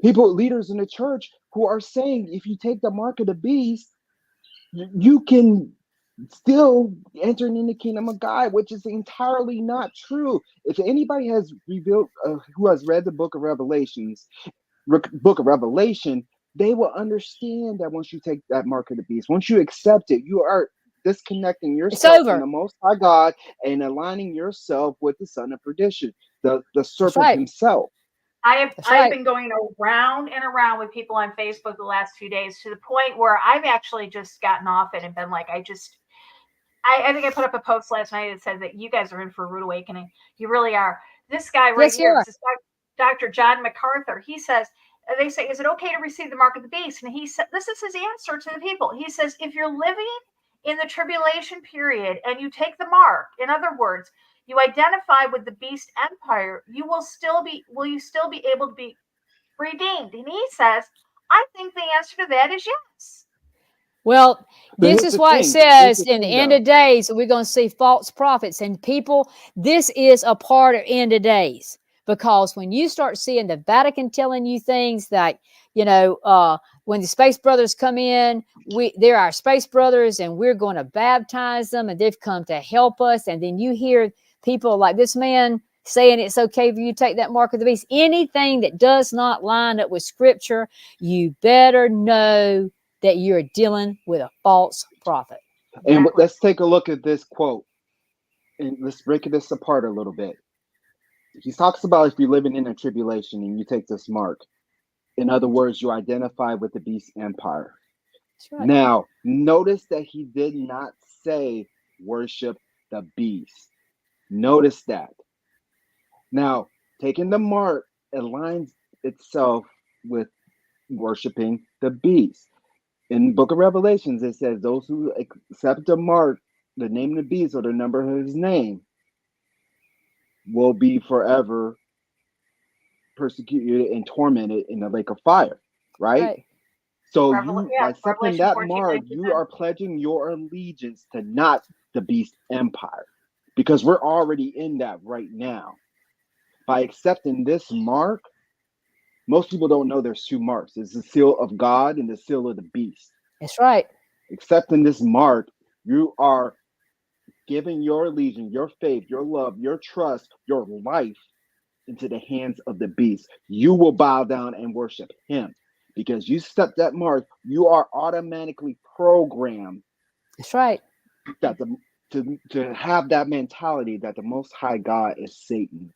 people, leaders in the church, who are saying if you take the mark of the beast, you can still entering in the kingdom of God, which is entirely not true. If anybody has who has read the book of Revelation, they will understand that once you take that mark of the beast, once you accept it, you are disconnecting yourself from the Most High God and aligning yourself with the son of perdition, the serpent himself. I've been going around and around with people on Facebook the last few days, to the point where I've actually just gotten off it and been like, I think I put up a post last night that said that you guys are in for a rude awakening. You really are. This guy right here, this Dr. John MacArthur, he says, they say, is it okay to receive the mark of the beast? And he said, this is his answer to the people. He says, if you're living in the tribulation period and you take the mark, in other words, you identify with the beast empire, will you still be able to be redeemed? And he says, I think the answer to that is yes. Well, this is why it says in the end of days, we're going to see false prophets and people. This is a part of end of days, because when you start seeing the Vatican telling you things like, when the space brothers come in, they're our space brothers and we're going to baptize them and they've come to help us. And then you hear people like this man saying it's okay for you to take that mark of the beast. Anything that does not line up with scripture, you better know that you're dealing with a false prophet. And let's take a look at this quote. and let's break this apart a little bit. He talks about if you're living in a tribulation and you take this mark. In other words, you identify with the beast empire. That's right. Now, notice that he did not say worship the beast. Notice that. Now, taking the mark aligns itself with worshiping the beast. In the book of Revelations, it says those who accept the mark, the name of the beast, or the number of his name, will be forever persecuted and tormented in the lake of fire, right? So by accepting that 14, mark, you are pledging your allegiance to not the beast empire, because we're already in that right now. By accepting this mark, most people don't know there's two marks. It's the seal of God and the seal of the beast. That's right. Accepting this mark, you are giving your allegiance, your faith, your love, your trust, your life into the hands of the beast. You will bow down and worship him. Because you accept that mark, you are automatically programmed. That's right. That to have that mentality that the Most High God is Satan,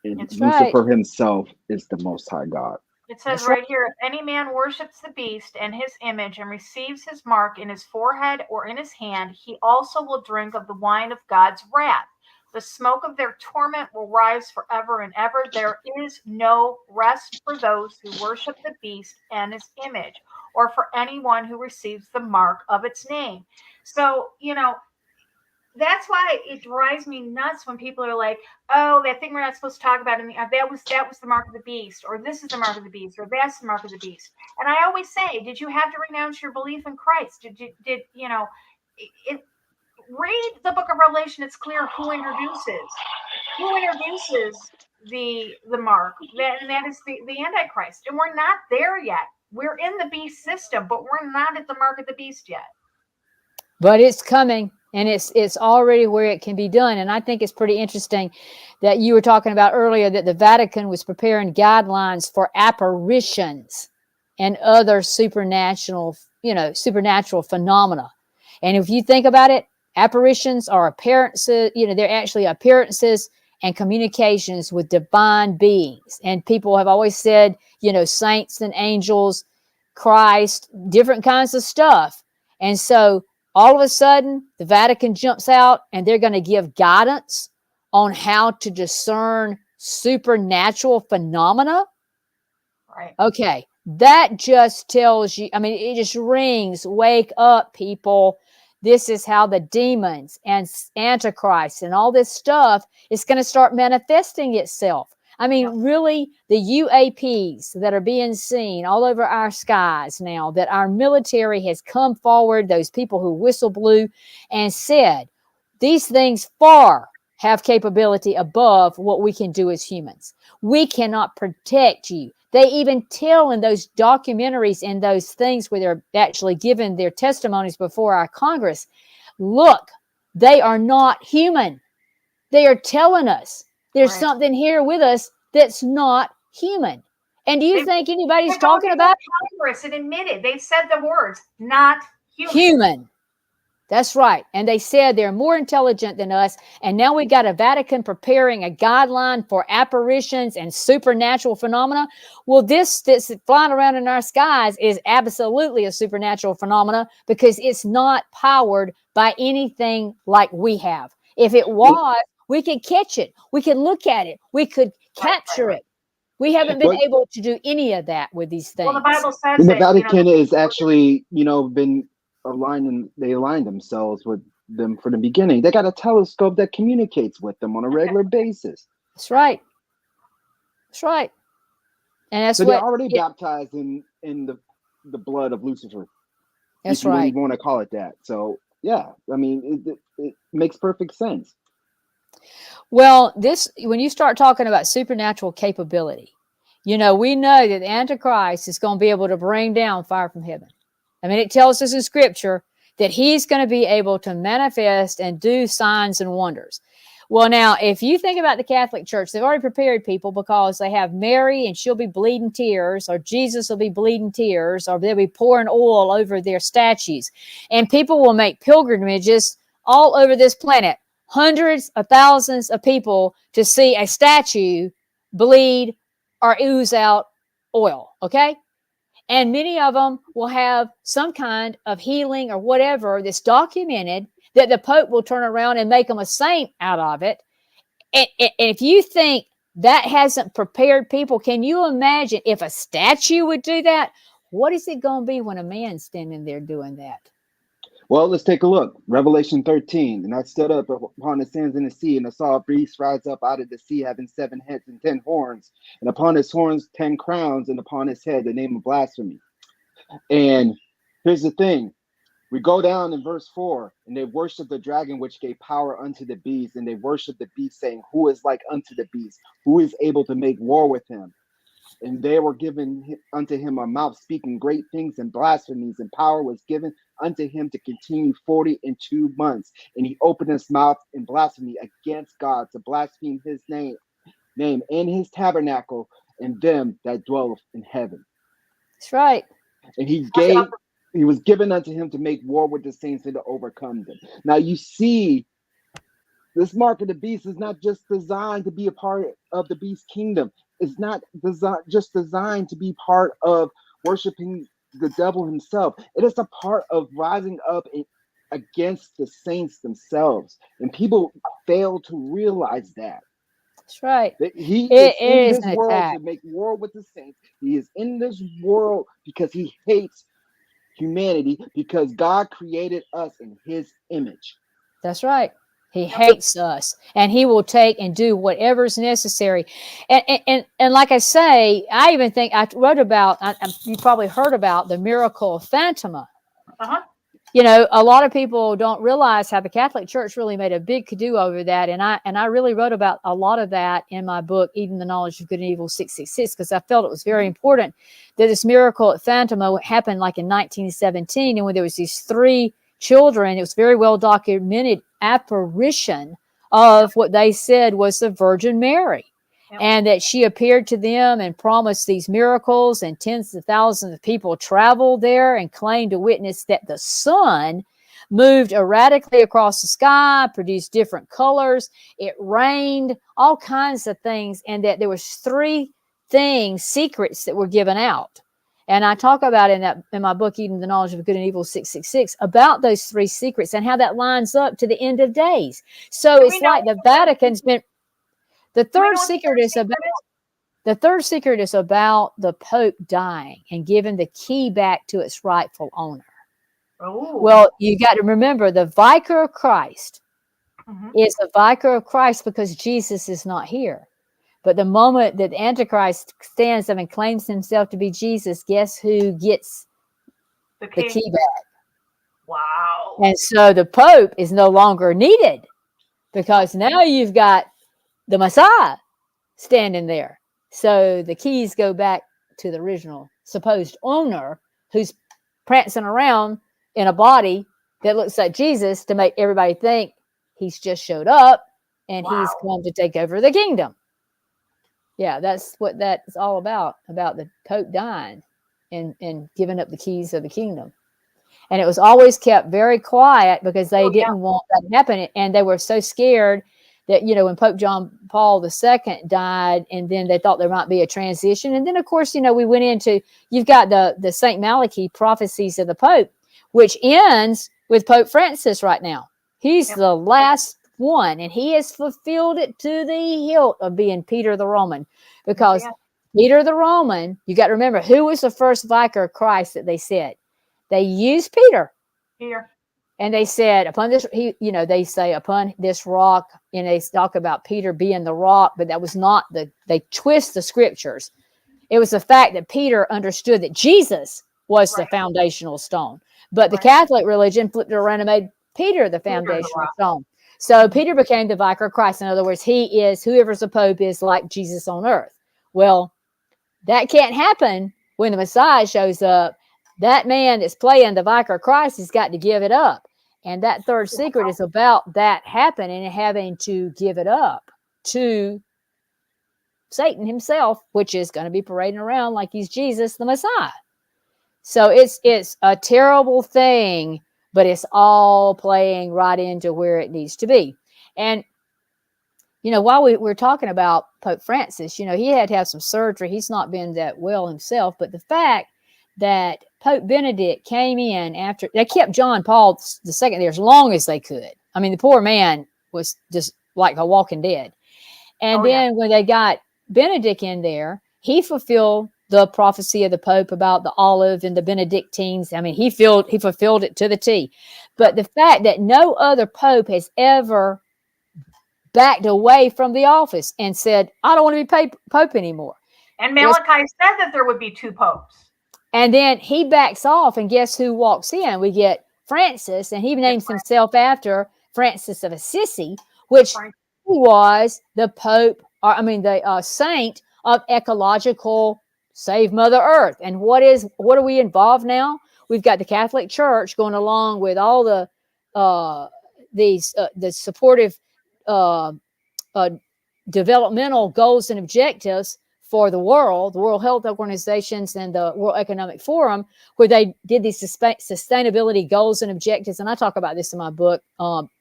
and That's Lucifer right. himself is the Most High God. It says That's right here, if any man worships the beast and his image and receives his mark in his forehead or in his hand, he also will drink of the wine of God's wrath. The smoke of their torment will rise forever and ever. There is no rest for those who worship the beast and his image, or for anyone who receives the mark of its name. So, that's why it drives me nuts when people are like, "Oh, that thing we're not supposed to talk about in the that was the mark of the beast, or this is the mark of the beast, or that's the mark of the beast." And I always say, did you have to renounce your belief in Christ? Did read the book of Revelation? It's clear who introduces the mark, and that is the Antichrist. And we're not there yet. We're in the beast system, but we're not at the mark of the beast yet. But it's coming, and it's already where it can be done. And I think it's pretty interesting that you were talking about earlier that the Vatican was preparing guidelines for apparitions and other supernatural phenomena. And if you think about it, apparitions are appearances, they're actually appearances and communications with divine beings. And people have always said, saints and angels, Christ, different kinds of stuff. And so all of a sudden, the Vatican jumps out and they're going to give guidance on how to discern supernatural phenomena. Right. Okay. That just tells you, it just rings, wake up, people. This is how the demons and Antichrist and all this stuff is going to start manifesting itself. Really, the UAPs that are being seen all over our skies now, that our military has come forward, those people who whistle blew and said, these things far have capability above what we can do as humans. We cannot protect you. They even tell in those documentaries and those things where they're actually giving their testimonies before our Congress, look, they are not human. They are telling us there's something here with us that's not human. And do you think anybody's talking about Congress and admitted? They said the words, not human. Human. That's right. And they said they're more intelligent than us. And now we've got a Vatican preparing a guideline for apparitions and supernatural phenomena. Well, this that's flying around in our skies is absolutely a supernatural phenomena because it's not powered by anything like we have. If it was, we could catch it. We could look at it. We could capture it. We haven't been able to do any of that with these things. Well, the Bible says the Vatican is actually, been they aligned themselves with them from the beginning. They got a telescope that communicates with them on a regular basis. That's right. That's right. And that's so what they're already baptized in the blood of Lucifer. That's if you right. even want to call it that. So yeah, it makes perfect sense. Well, when you start talking about supernatural capability, we know that the Antichrist is going to be able to bring down fire from heaven. It tells us in scripture that he's going to be able to manifest and do signs and wonders. Well, now, if you think about the Catholic Church, they've already prepared people because they have Mary and she'll be bleeding tears, or Jesus will be bleeding tears, or they'll be pouring oil over their statues. And people will make pilgrimages all over this planet hundreds of thousands of people to see a statue bleed or ooze out oil, okay? And many of them will have some kind of healing or whatever that's documented, that the Pope will turn around and make them a saint out of it. And if you think that hasn't prepared people, can you imagine if a statue would do that? What is it going to be when a man's standing there doing that? Well, let's take a look. Revelation 13. And I stood up upon the sands in the sea, and I saw a beast rise up out of the sea, having 7 heads and 10 horns, and upon his horns 10 crowns, and upon his head the name of blasphemy. And here's the thing. We go down in verse 4, and they worship the dragon, which gave power unto the beast, and they worship the beast, saying, who is like unto the beast? Who is able to make war with him? And they were given unto him a mouth speaking great things and blasphemies, and power was given unto him to continue 42 months. And he opened his mouth in blasphemy against God, to blaspheme his name and his tabernacle, and them that dwell in heaven. That's right. And he was given unto him to make war with the saints and to overcome them. Now you see, this mark of the beast is not just designed to be a part of the beast kingdom. It's not just designed to be part of worshiping the devil himself. It is a part of rising up against the saints themselves. And people fail to realize that. That's right. That he is in this world attack. to make war with the saints. He is in this world because he hates humanity, because God created us in his image. That's right. He hates us, and he will take and do whatever's necessary. And like I say, I even think I wrote about, you probably heard about the miracle of Fatima. Uh-huh. You know, a lot of people don't realize how the Catholic Church really made a big to-do over that. And I really wrote about a lot of that in my book, Even the Knowledge of Good and Evil 666, because I felt it was very important that this miracle at Fatima happened like in 1917. And when there was these 3 children, it was very well documented apparition of what they said was the Virgin Mary. Yep. And that she appeared to them and promised these miracles, and tens of thousands of people traveled there and claimed to witness that the sun moved erratically across the sky, produced different colors, it rained, all kinds of things, and that there was 3 secrets that were given out. And I talk about in my book, Even the Knowledge of Good and Evil 666, about those 3 secrets and how that lines up to the end of days. So it's like the Vatican's been. The third secret is about the Pope dying and giving the key back to its rightful owner. Oh. Well, you got to remember, the Vicar of Christ is the Vicar of Christ because Jesus is not here. But the moment that the Antichrist stands up and claims himself to be Jesus, guess who gets the key back? Wow. And so the Pope is no longer needed, because now you've got the Messiah standing there. So the keys go back to the original supposed owner, who's prancing around in a body that looks like Jesus to make everybody think he's just showed up and he's come to take over the kingdom. Yeah, that's what that's all about the Pope dying and giving up the keys of the kingdom. And it was always kept very quiet because they didn't want that to happen. And they were so scared that, you know, when Pope John Paul II died, and then they thought there might be a transition. And then, of course, you know, we went into, you've got the St. Malachi prophecies of the Pope, which ends with Pope Francis right now. He's the last one, and he has fulfilled it to the hilt of being Peter the Roman, because Peter the Roman, you got to remember, who was the first Vicar of Christ that they said? They used Peter. And they said, upon this, they say upon this rock, and they talk about Peter being the rock, but that was not they twist the scriptures. It was the fact that Peter understood that Jesus was the foundational stone. But the Catholic religion flipped it around and made Peter the foundational stone. So Peter became the Vicar of Christ. In other words, he is, whoever's the Pope is like Jesus on earth. Well, that can't happen when the Messiah shows up. That man that's playing the Vicar of Christ has got to give it up. And that third secret is about that happening and having to give it up to Satan himself, which is going to be parading around like he's Jesus, the Messiah. So it's a terrible thing, but it's all playing right into where it needs to be. And, while we're talking about Pope Francis, he had to have some surgery. He's not been that well himself. But the fact that Pope Benedict came in after, they kept John Paul II there as long as they could. I mean, the poor man was just like a walking dead. And then when they got Benedict in there, he fulfilled the prophecy of the Pope about the olive and the Benedictines. I mean, he fulfilled it to the T. But the fact that no other Pope has ever backed away from the office and said, I don't want to be Pope anymore. And Malachi said that there would be 2 popes. And then he backs off, and guess who walks in? We get Francis, and he names himself after Francis of Assisi, which was the Pope, the saint of ecological save Mother Earth. And what are we involved now? We've got the Catholic Church going along with all the supportive developmental goals and objectives for the World Health Organizations and the World Economic Forum, where they did these sustainability goals and objectives. And I talk about this in my book,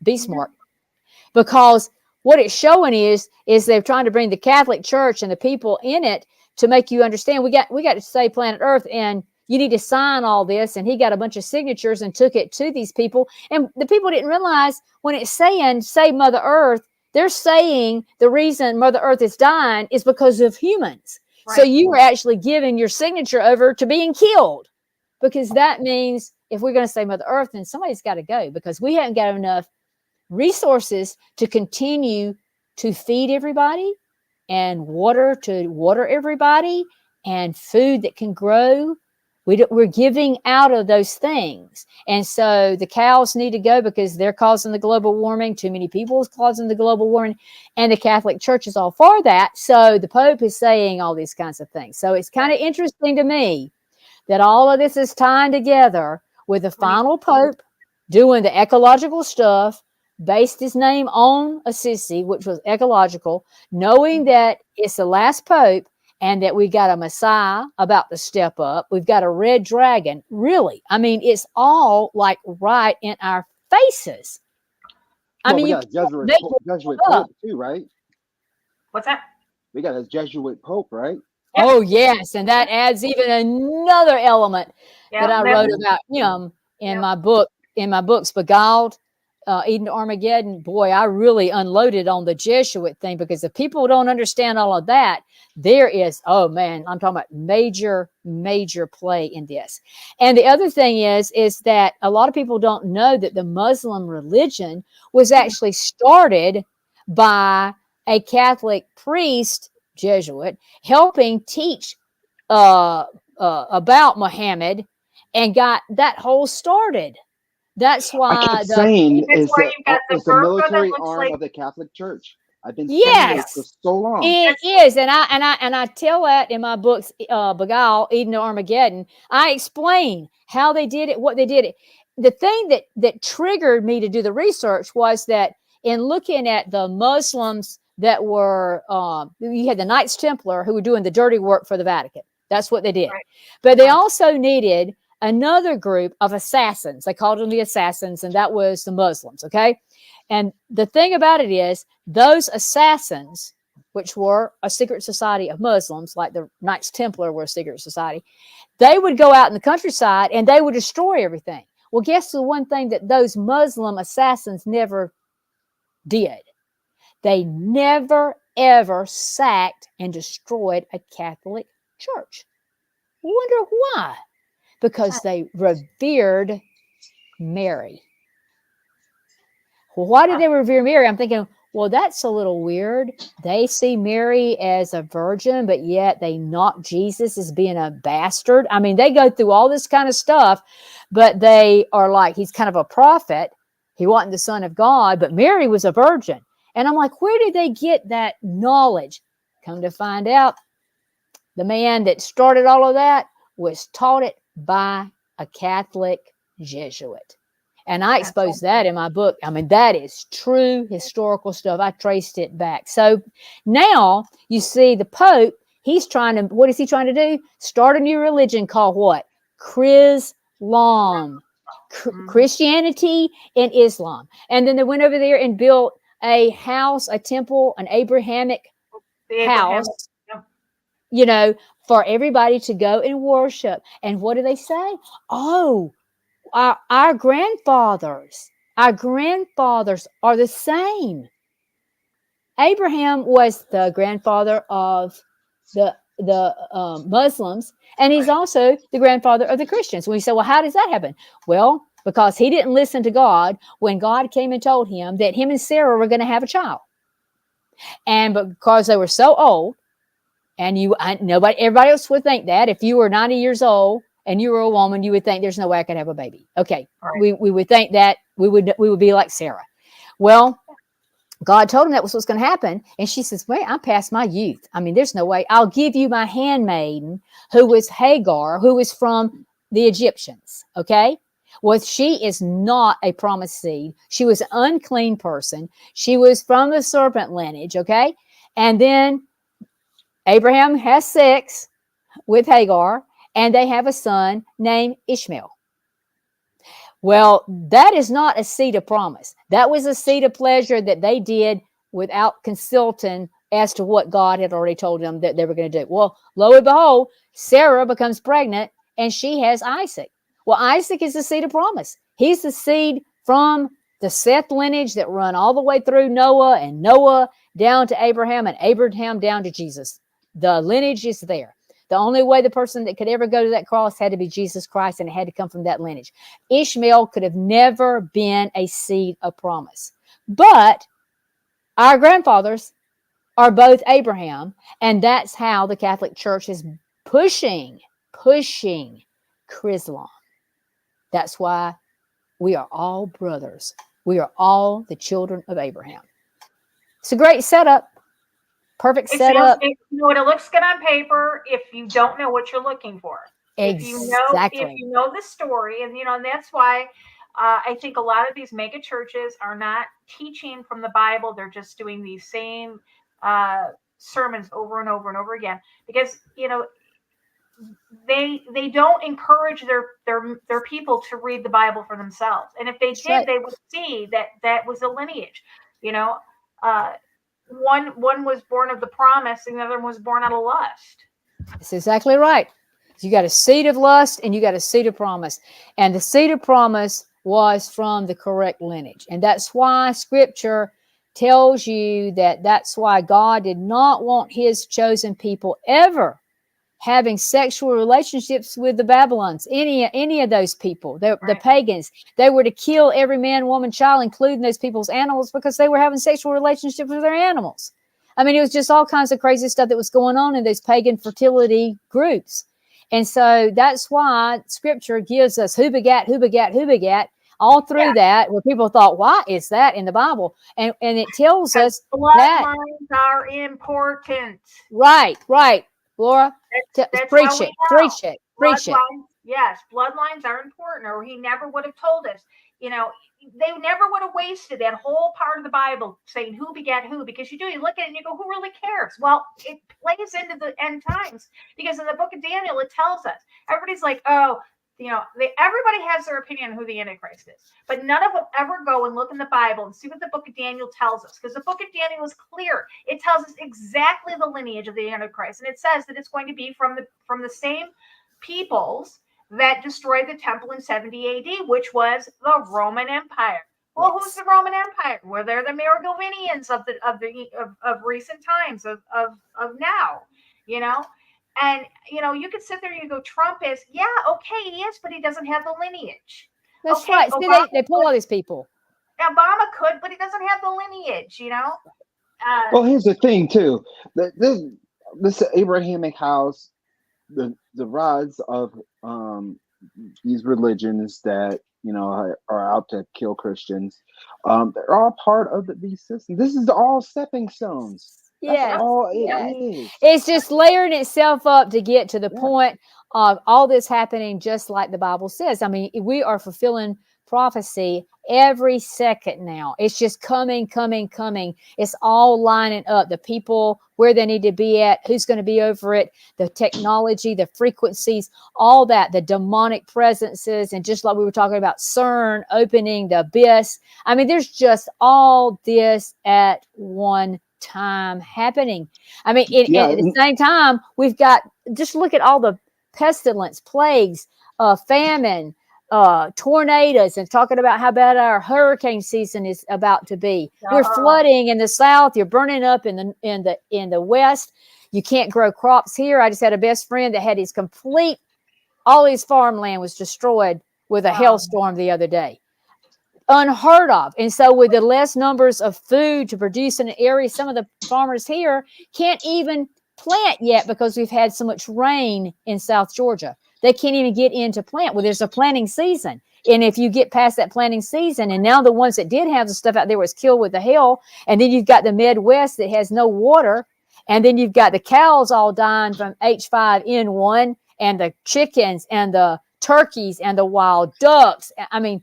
Be Smart, because what it's showing is they're trying to bring the Catholic Church and the people in it to make you understand we got to save planet Earth, and you need to sign all this. And he got a bunch of signatures and took it to these people. And the people didn't realize when it's saying save Mother Earth, they're saying the reason Mother Earth is dying is because of humans. Right. So you are actually giving your signature over to being killed, because that means if we're going to save Mother Earth, then somebody's got to go, because we haven't got enough resources to continue to feed everybody, and water to water everybody, and food that can grow. We're giving out of those things. And so the cows need to go because they're causing the global warming. Too many people is causing the global warming. And the Catholic Church is all for that. So the Pope is saying all these kinds of things. So it's kind of interesting to me that all of this is tying together with the final Pope doing the ecological stuff, based his name on Assisi, which was ecological, knowing that it's the last Pope, and that we got a Messiah about to step up. We've got a red dragon. Really. I mean, it's all like right in our faces. Well, we got a Jesuit Pope too, right? What's that? We got a Jesuit Pope, right? Yep. Oh, yes. And that adds even another element that I wrote about him in my book, Beguiled, Eden to Armageddon. Boy, I really unloaded on the Jesuit thing, because if people don't understand all of that, there is, oh man, I'm talking about major play in this. And the other thing is that a lot of people don't know that the Muslim religion was actually started by a Catholic priest, Jesuit, helping teach about Muhammad, and got that whole started. That's why it's the military arm of the Catholic Church. I've been saying this for so long. It is, and I tell that in my books, Beguile, Eden to Armageddon. I explain how they did it, what they did it. The thing that triggered me to do the research was that in looking at the Muslims that were, you had the Knights Templar who were doing the dirty work for the Vatican. That's what they did. Right. But they also needed another group of assassins. They called them the assassins, and that was the Muslims, okay? And the thing about it is, those assassins, which were a secret society of Muslims, like the Knights Templar were a secret society, they would go out in the countryside and they would destroy everything. Well, guess the one thing that those Muslim assassins never did? They never, ever sacked and destroyed a Catholic church. I wonder why? Because they revered Mary. Well, why did they revere Mary? I'm thinking, well, that's a little weird. They see Mary as a virgin, but yet they knock Jesus as being a bastard. I mean, they go through all this kind of stuff, but they are like, he's kind of a prophet. He wasn't the Son of God, but Mary was a virgin. And I'm like, where did they get that knowledge? Come to find out, the man that started all of that was taught it by a Catholic Jesuit. And I exposed that in my book. I mean, that is true historical stuff. I traced it back. So now you see the Pope, what is he trying to do? Start a new religion called what? Chrislam. Christianity and Islam. And then they went over there and built a house, a temple, an Abrahamic The Abraham. house, you know, for everybody to go and worship. And what do they say? Oh, our grandfathers are the same. Abraham was the grandfather of the Muslims, and he's also the grandfather of the Christians. We say, well, how does that happen? Well, because he didn't listen to God when God came and told him that him and Sarah were going to have a child. And because they were so old, and everybody else would think that if you were 90 years old and you were a woman, you would think there's no way I could have a baby. Okay. Right. We would think that we would be like Sarah. Well, God told him that was what's going to happen. And she says, wait, I'm past my youth. I mean, there's no way. I'll give you my handmaiden, who was Hagar, who was from the Egyptians. Okay. Well, she is not a promised seed. She was an unclean person. She was from the serpent lineage. Okay. And then Abraham has sex with Hagar, and they have a son named Ishmael. Well, that is not a seed of promise. That was a seed of pleasure that they did without consulting as to what God had already told them that they were going to do. Well, lo and behold, Sarah becomes pregnant, and she has Isaac. Well, Isaac is the seed of promise. He's the seed from the Seth lineage that run all the way through Noah, and Noah down to Abraham, and Abraham down to Jesus. The lineage is there. The only way the person that could ever go to that cross had to be Jesus Christ, and it had to come from that lineage. Ishmael could have never been a seed of promise. But our grandfathers are both Abraham, and that's how the Catholic Church is pushing chrislam. That's why we are all brothers. We are all the children of Abraham. It's a great setup. Perfect setup. You know what, it looks good on paper if you don't know what you're looking for. Exactly. If you know the story, and and that's why I think a lot of these mega churches are not teaching from the Bible. They're just doing these same sermons over and over and over again, because they don't encourage their people to read the Bible for themselves. And if they did, they would see that was a lineage. One was born of the promise, and the other one was born out of lust. That's exactly right. You got a seed of lust, and you got a seed of promise. And the seed of promise was from the correct lineage. And that's why Scripture tells you that's why God did not want his chosen people ever having sexual relationships with the Babylons, any of those people, the pagans. They were to kill every man, woman, child, including those people's animals, because they were having sexual relationships with their animals. I mean, it was just all kinds of crazy stuff that was going on in those pagan fertility groups. And so that's why Scripture gives us who begat, all through that, where people thought, why is that in the Bible? And it tells us bloodlines are important. Right. Laura, preach it. Yes, bloodlines are important, or he never would have told us. They never would have wasted that whole part of the Bible saying who begat who, because you look at it and you go, who really cares? Well, it plays into the end times, because in the book of Daniel, it tells us. Everybody's like, everybody has their opinion on who the Antichrist is, but none of them ever go and look in the Bible and see what the book of Daniel tells us, because the book of Daniel is clear. It tells us exactly the lineage of the Antichrist, and it says that it's going to be from the same peoples that destroyed the temple in 70 AD, which was the Roman Empire. Well, who's the Roman Empire? Well, they're the Merovingians of recent times, of now, And, you could sit there and you go, Trump is, okay, he is, but he doesn't have the lineage. That's right. See, they pull all these people. Obama could, but he doesn't have the lineage, Well, here's the thing, too. This Abrahamic house, the rise of these religions that, are out to kill Christians, they're all part of these systems. This is all stepping stones. That's all it is. It's just layering itself up to get to the point of all this happening, just like the Bible says. I mean, we are fulfilling prophecy every second now. It's just coming. It's all lining up. The people, where they need to be at, who's going to be over it, the technology, the frequencies, all that, the demonic presences. And just like we were talking about CERN opening the abyss. I mean, there's just all this at one time happening. I mean, at the same time, we've got, just look at all the pestilence, plagues, famine, tornadoes, and talking about how bad our hurricane season is about to be. We're flooding in the south. You're burning up in the west. You can't grow crops here. I just had a best friend that had all his farmland was destroyed with a hailstorm the other day. Unheard of. And so with the less numbers of food to produce in an area, some of the farmers here can't even plant yet because we've had so much rain in South Georgia. They can't even get into plant. Well, there's a planting season. And if you get past that planting season, and now the ones that did have the stuff out there was killed with the hail, and then you've got the Midwest that has no water, and then you've got the cows all dying from H5N1, and the chickens and the turkeys and the wild ducks. I mean,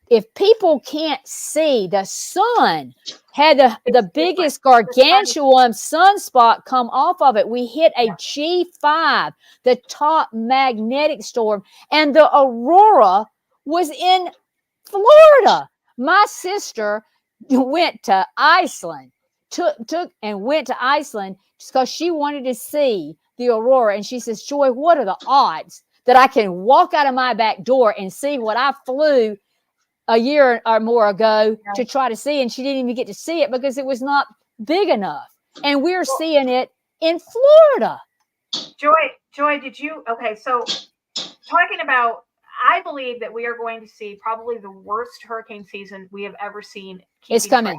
if people can't see, the sun had the biggest gargantuan sunspot come off of it. We hit a G5, the top magnetic storm, and the aurora was in Florida. My sister went to Iceland, went to Iceland just because she wanted to see the aurora. And she says, Joy, what are the odds that I can walk out of my back door and see what I flew a year or more ago to try to see? And she didn't even get to see it because it was not big enough. And we're seeing it in Florida. Joy, so talking about, I believe that we are going to see probably the worst hurricane season we have ever seen. It's coming.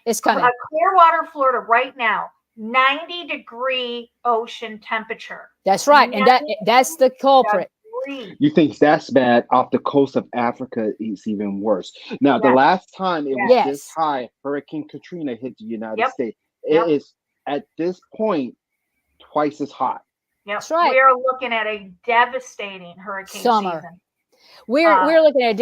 Clearwater, Florida right now, 90-degree ocean temperature. That's right. And that's the culprit. You think that's bad? Off the coast of Africa, it's even worse. Now, the last time it was this high, Hurricane Katrina hit the United States. It is, at this point, twice as hot. Yep. That's right. We are looking at a devastating hurricane season. We're looking at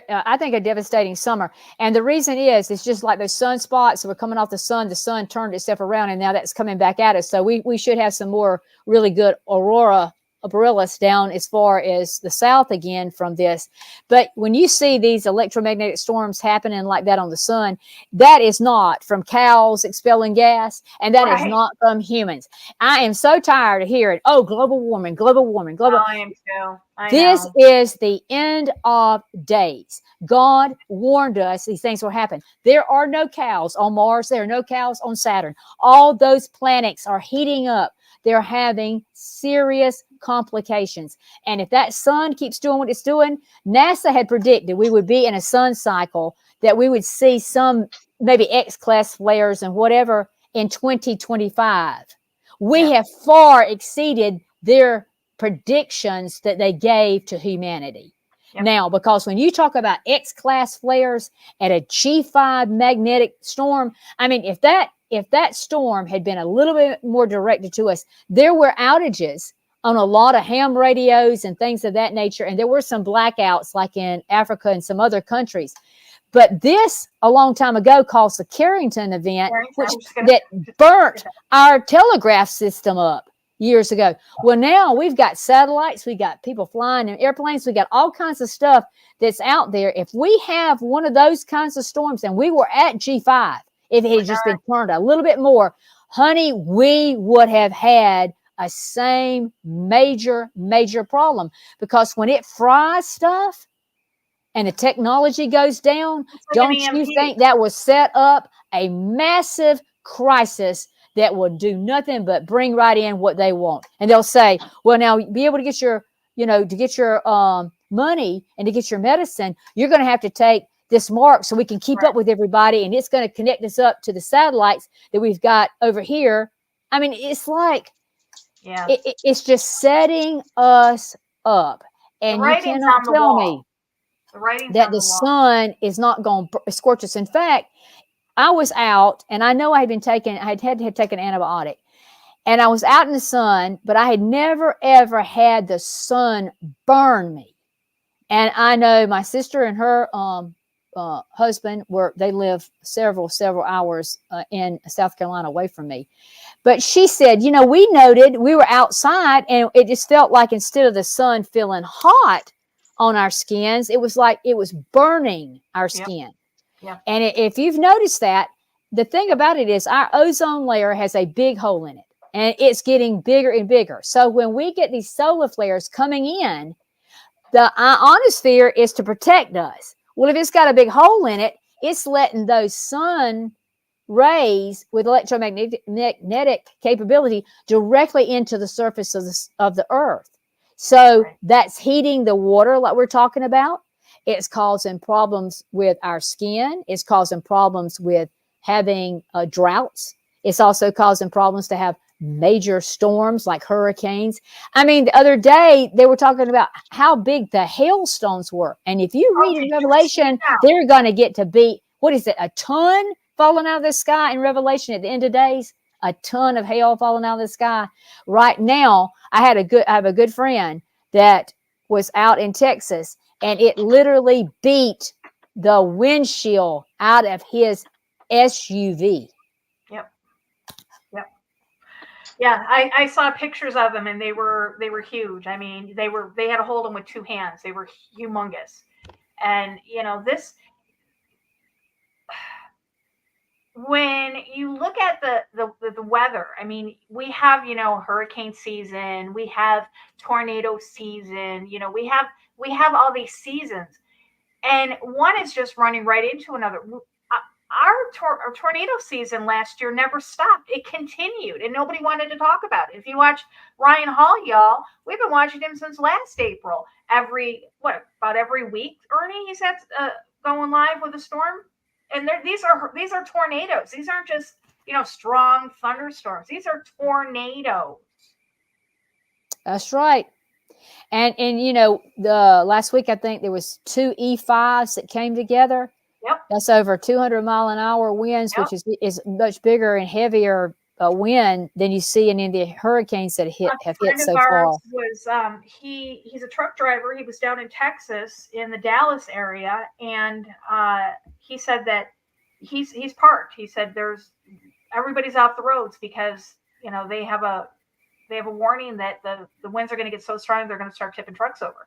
I think a devastating summer. And the reason is, it's just like those sunspots. So we're coming off the sun turned itself around, and now that's coming back at us. So we should have some more really good aurora borealis down as far as the south again from this. But when you see these electromagnetic storms happening like that on the sun, that is not from cows expelling gas, and that is not from humans. I am so tired of hearing, global warming. I am too. This is the end of days. God warned us these things will happen. There are no cows on Mars. There are no cows on Saturn. All those planets are heating up. They're having serious complications. And if that sun keeps doing what it's doing, NASA had predicted we would be in a sun cycle, that we would see some maybe X-class flares and whatever in 2025. We have far exceeded their predictions that they gave to humanity. Yep. Now, because when you talk about X-class flares at a G5 magnetic storm, I mean, if that storm had been a little bit more directed to us, there were outages on a lot of ham radios and things of that nature. And there were some blackouts like in Africa and some other countries. But this, a long time ago, caused the Carrington event, that burnt our telegraph system up years ago. Well, now we've got satellites, we got people flying in airplanes, we got all kinds of stuff that's out there. If we have one of those kinds of storms, and we were at G5, if it had just been turned a little bit more, honey, we would have had a same major problem. Because when it fries stuff and the technology goes down, don't you think that will set up a massive crisis that will do nothing but bring right in what they want? And they'll say, well, now be able to get your, money and to get your medicine, you're going to have to take this mark so we can keep up with everybody. And it's going to connect us up to the satellites that we've got over here. I mean, it's like, it's just setting us up. And you cannot tell me that the sun is not going to scorch us. In fact, I was out, and I know I had to take an antibiotic, and I was out in the sun, but I had never, ever had the sun burn me. And I know my sister and her husband they live several hours in South Carolina away from me. But she said, we noted we were outside and it just felt like instead of the sun feeling hot on our skins, it was like it was burning our skin. Yep. And if you've noticed that, the thing about it is our ozone layer has a big hole in it and it's getting bigger and bigger. So when we get these solar flares coming in, the ionosphere is to protect us. Well, if it's got a big hole in it, it's letting those sun rays with electromagnetic capability directly into the surface of the earth. So that's heating the water like we're talking about. It's causing problems with our skin. It's causing problems with having droughts. It's also causing problems to have major storms like hurricanes. I mean, the other day they were talking about how big the hailstones were. And if you read in Revelation, they're going to get to be, what is it, a ton falling out of the sky in Revelation at the end of days? A ton of hail falling out of the sky. Right now, I have a good friend that was out in Texas, and it literally beat the windshield out of his SUV. Yeah, I saw pictures of them, and they were huge. I mean, they had to hold them with two hands. They were humongous. And this, when you look at the weather, I mean, we have hurricane season, we have tornado season, we have all these seasons, and one is just running right into another. Our tornado season last year never stopped. It continued, and nobody wanted to talk about it. If you watch Ryan Hall, y'all, we've been watching him since last April. About every week, Ernie, he's had going live with a storm, and these are tornadoes. These aren't just strong thunderstorms. These are tornadoes. That's right. And the last week I think there was 2 E5s that came together. Yep. That's over 200-mile-an-hour winds, Yep. which is much bigger and heavier wind than you see in any of the hurricanes that have hit so far. Was he's a truck driver. He was down in Texas in the Dallas area, and he said that he's parked. He said everybody's off the roads because they have a warning that the winds are going to get so strong they're going to start tipping trucks over.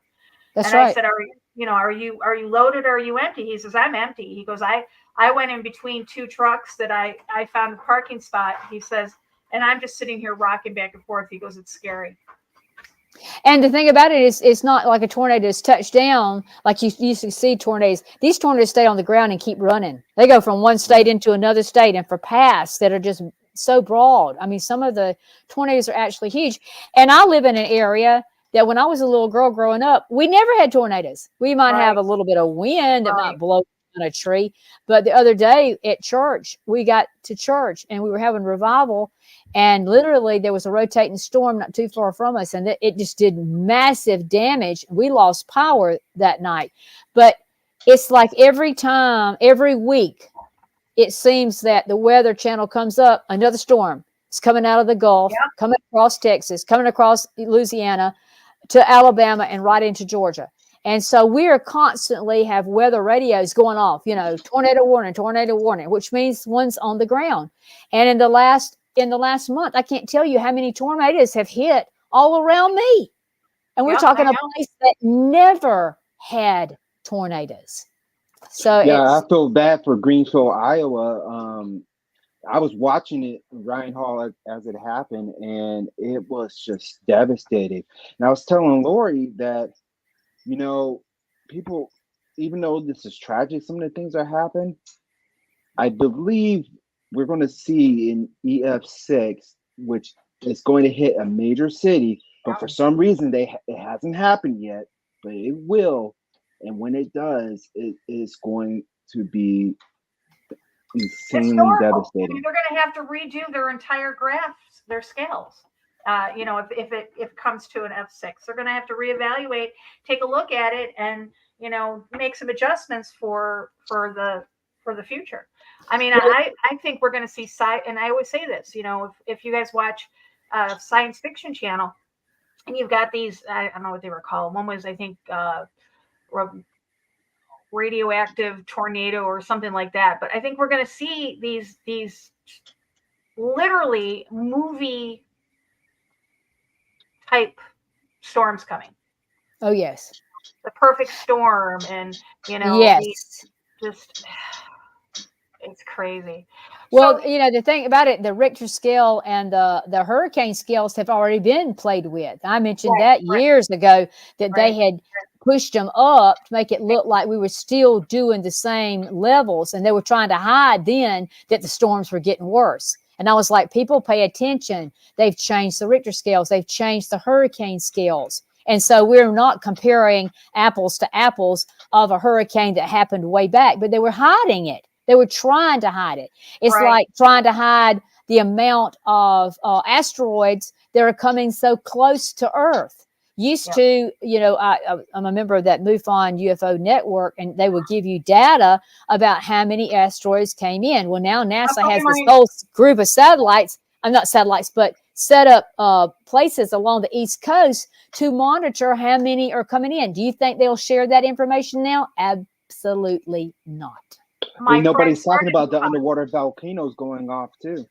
That's and right. I said, are you loaded or are you empty? He says, I'm empty. He goes, I went in between two trucks that I found a parking spot. He says, and I'm just sitting here rocking back and forth. He goes, it's scary. And the thing about it is, it's not like a tornado is touched down like you used to see tornadoes. These tornadoes stay on the ground and keep running. They go from one state into another state, and for paths that are just so broad. I mean, some of the tornadoes are actually huge. And I live in an area that when I was a little girl growing up, we never had tornadoes. We might have a little bit of wind that might blow on a tree. But the other day at church, we got to church and we were having revival. And literally there was a rotating storm not too far from us. And it just did massive damage. We lost power that night. But it's like every week, it seems that the Weather Channel comes up, another storm. It's coming out of the Gulf, coming across Texas, coming across Louisiana, to Alabama and right into Georgia. And so we are constantly have weather radios going off, tornado warning, which means one's on the ground. And in the last month, I can't tell you how many tornadoes have hit all around me. And we're talking a place that never had tornadoes. So I feel bad for Greenfield, Iowa. I was watching it, Ryan Hall, as it happened, and it was just devastating. And I was telling Lori that, people, even though this is tragic, some of the things that happen, I believe we're going to see in EF6, which is going to hit a major city, but for some reason it hasn't happened yet, but it will. And when it does, it is going to be insanely devastating. I mean, they're going to have to redo their entire graphs, their scales. If it comes to an F6, they're going to have to reevaluate, take a look at it, and make some adjustments for the future. I mean, I think we're going to see and I always say this, if you guys watch Science Fiction Channel, and you've got these, I don't know what they were called. One was, I think, radioactive tornado or something like that. But I think we're going to see these literally movie type storms coming. Oh yes. The perfect storm, and Yes. it's crazy. Well, So, the thing about it, the Richter scale and the hurricane scales have already been played with. I mentioned that years ago that they had pushed them up to make it look like we were still doing the same levels, and they were trying to hide then that the storms were getting worse. And I was like, people pay attention. They've changed the Richter scales. They've changed the hurricane scales. And so we're not comparing apples to apples of a hurricane that happened way back, but they were hiding it. They were trying to hide it. It's like trying to hide the amount of asteroids that are coming so close to Earth. Used to, I'm a member of that MUFON UFO network, and they would give you data about how many asteroids came in. Well, now NASA has this whole group of satellites, not satellites, but set up places along the East Coast to monitor how many are coming in. Do you think they'll share that information now? Absolutely not. Nobody's talking about the underwater volcanoes going off too.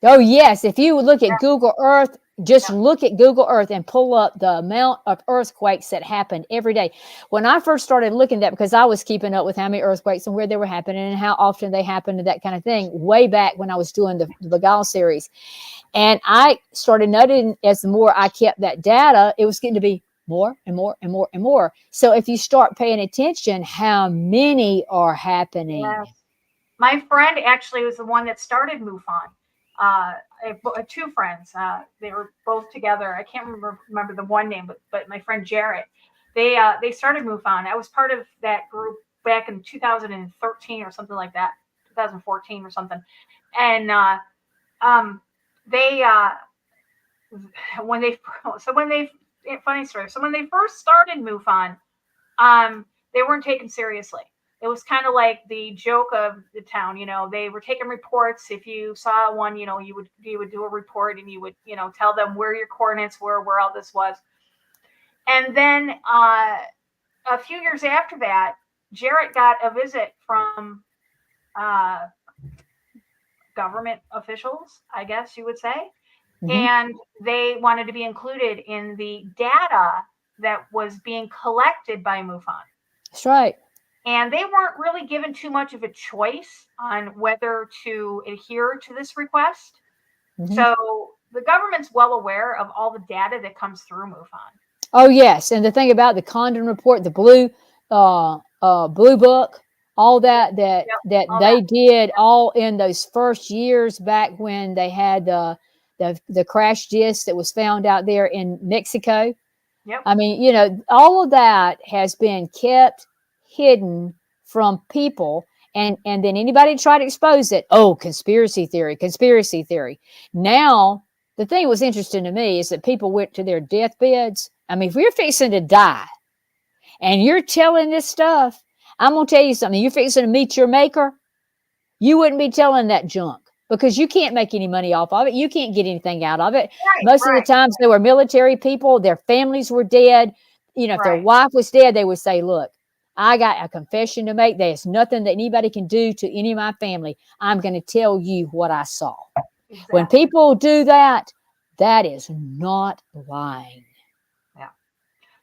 Oh yes, if you look at Google Earth, just look at Google Earth and pull up the amount of earthquakes that happened every day. When I first started looking at that, because I was keeping up with how many earthquakes and where they were happening and how often they happened and that kind of thing, way back when I was doing the Begal series. And I started noting as the more I kept that data, it was getting to be more and more and more and more. So if you start paying attention, how many are happening? Yes. My friend actually was the one that started MUFON. Two friends. They were both together. I can't remember the one name, but my friend Jarrett. They started MUFON. I was part of that group back in 2013 or something like that, 2014 or something. And funny story. So when they first started MUFON, they weren't taken seriously. It was kind of like the joke of the town. They were taking reports. If you saw one, you would do a report, and you would, tell them where your coordinates were, where all this was. And then a few years after that, Jarrett got a visit from government officials, I guess you would say. Mm-hmm. And they wanted to be included in the data that was being collected by MUFON. That's right. And they weren't really given too much of a choice on whether to adhere to this request. Mm-hmm. So the government's well aware of all the data that comes through MUFON. Oh, yes. And the thing about the Condon Report, the Blue Book, all that they did all in those first years back when they had the crash disc that was found out there in Mexico. Yep. I mean, all of that has been kept hidden from people, and then anybody try to expose it. Oh, conspiracy theory. Now, the thing that was interesting to me is that people went to their deathbeds. I mean, if you're fixing to die and you're telling this stuff, I'm going to tell you something. You're fixing to meet your maker. You wouldn't be telling that junk because you can't make any money off of it. You can't get anything out of it. Most of the times they were military people. Their families were dead. If their wife was dead, they would say, look, I got a confession to make. There's nothing that anybody can do to any of my family. I'm going to tell you what I saw. Exactly. When people do that, that is not lying. Yeah.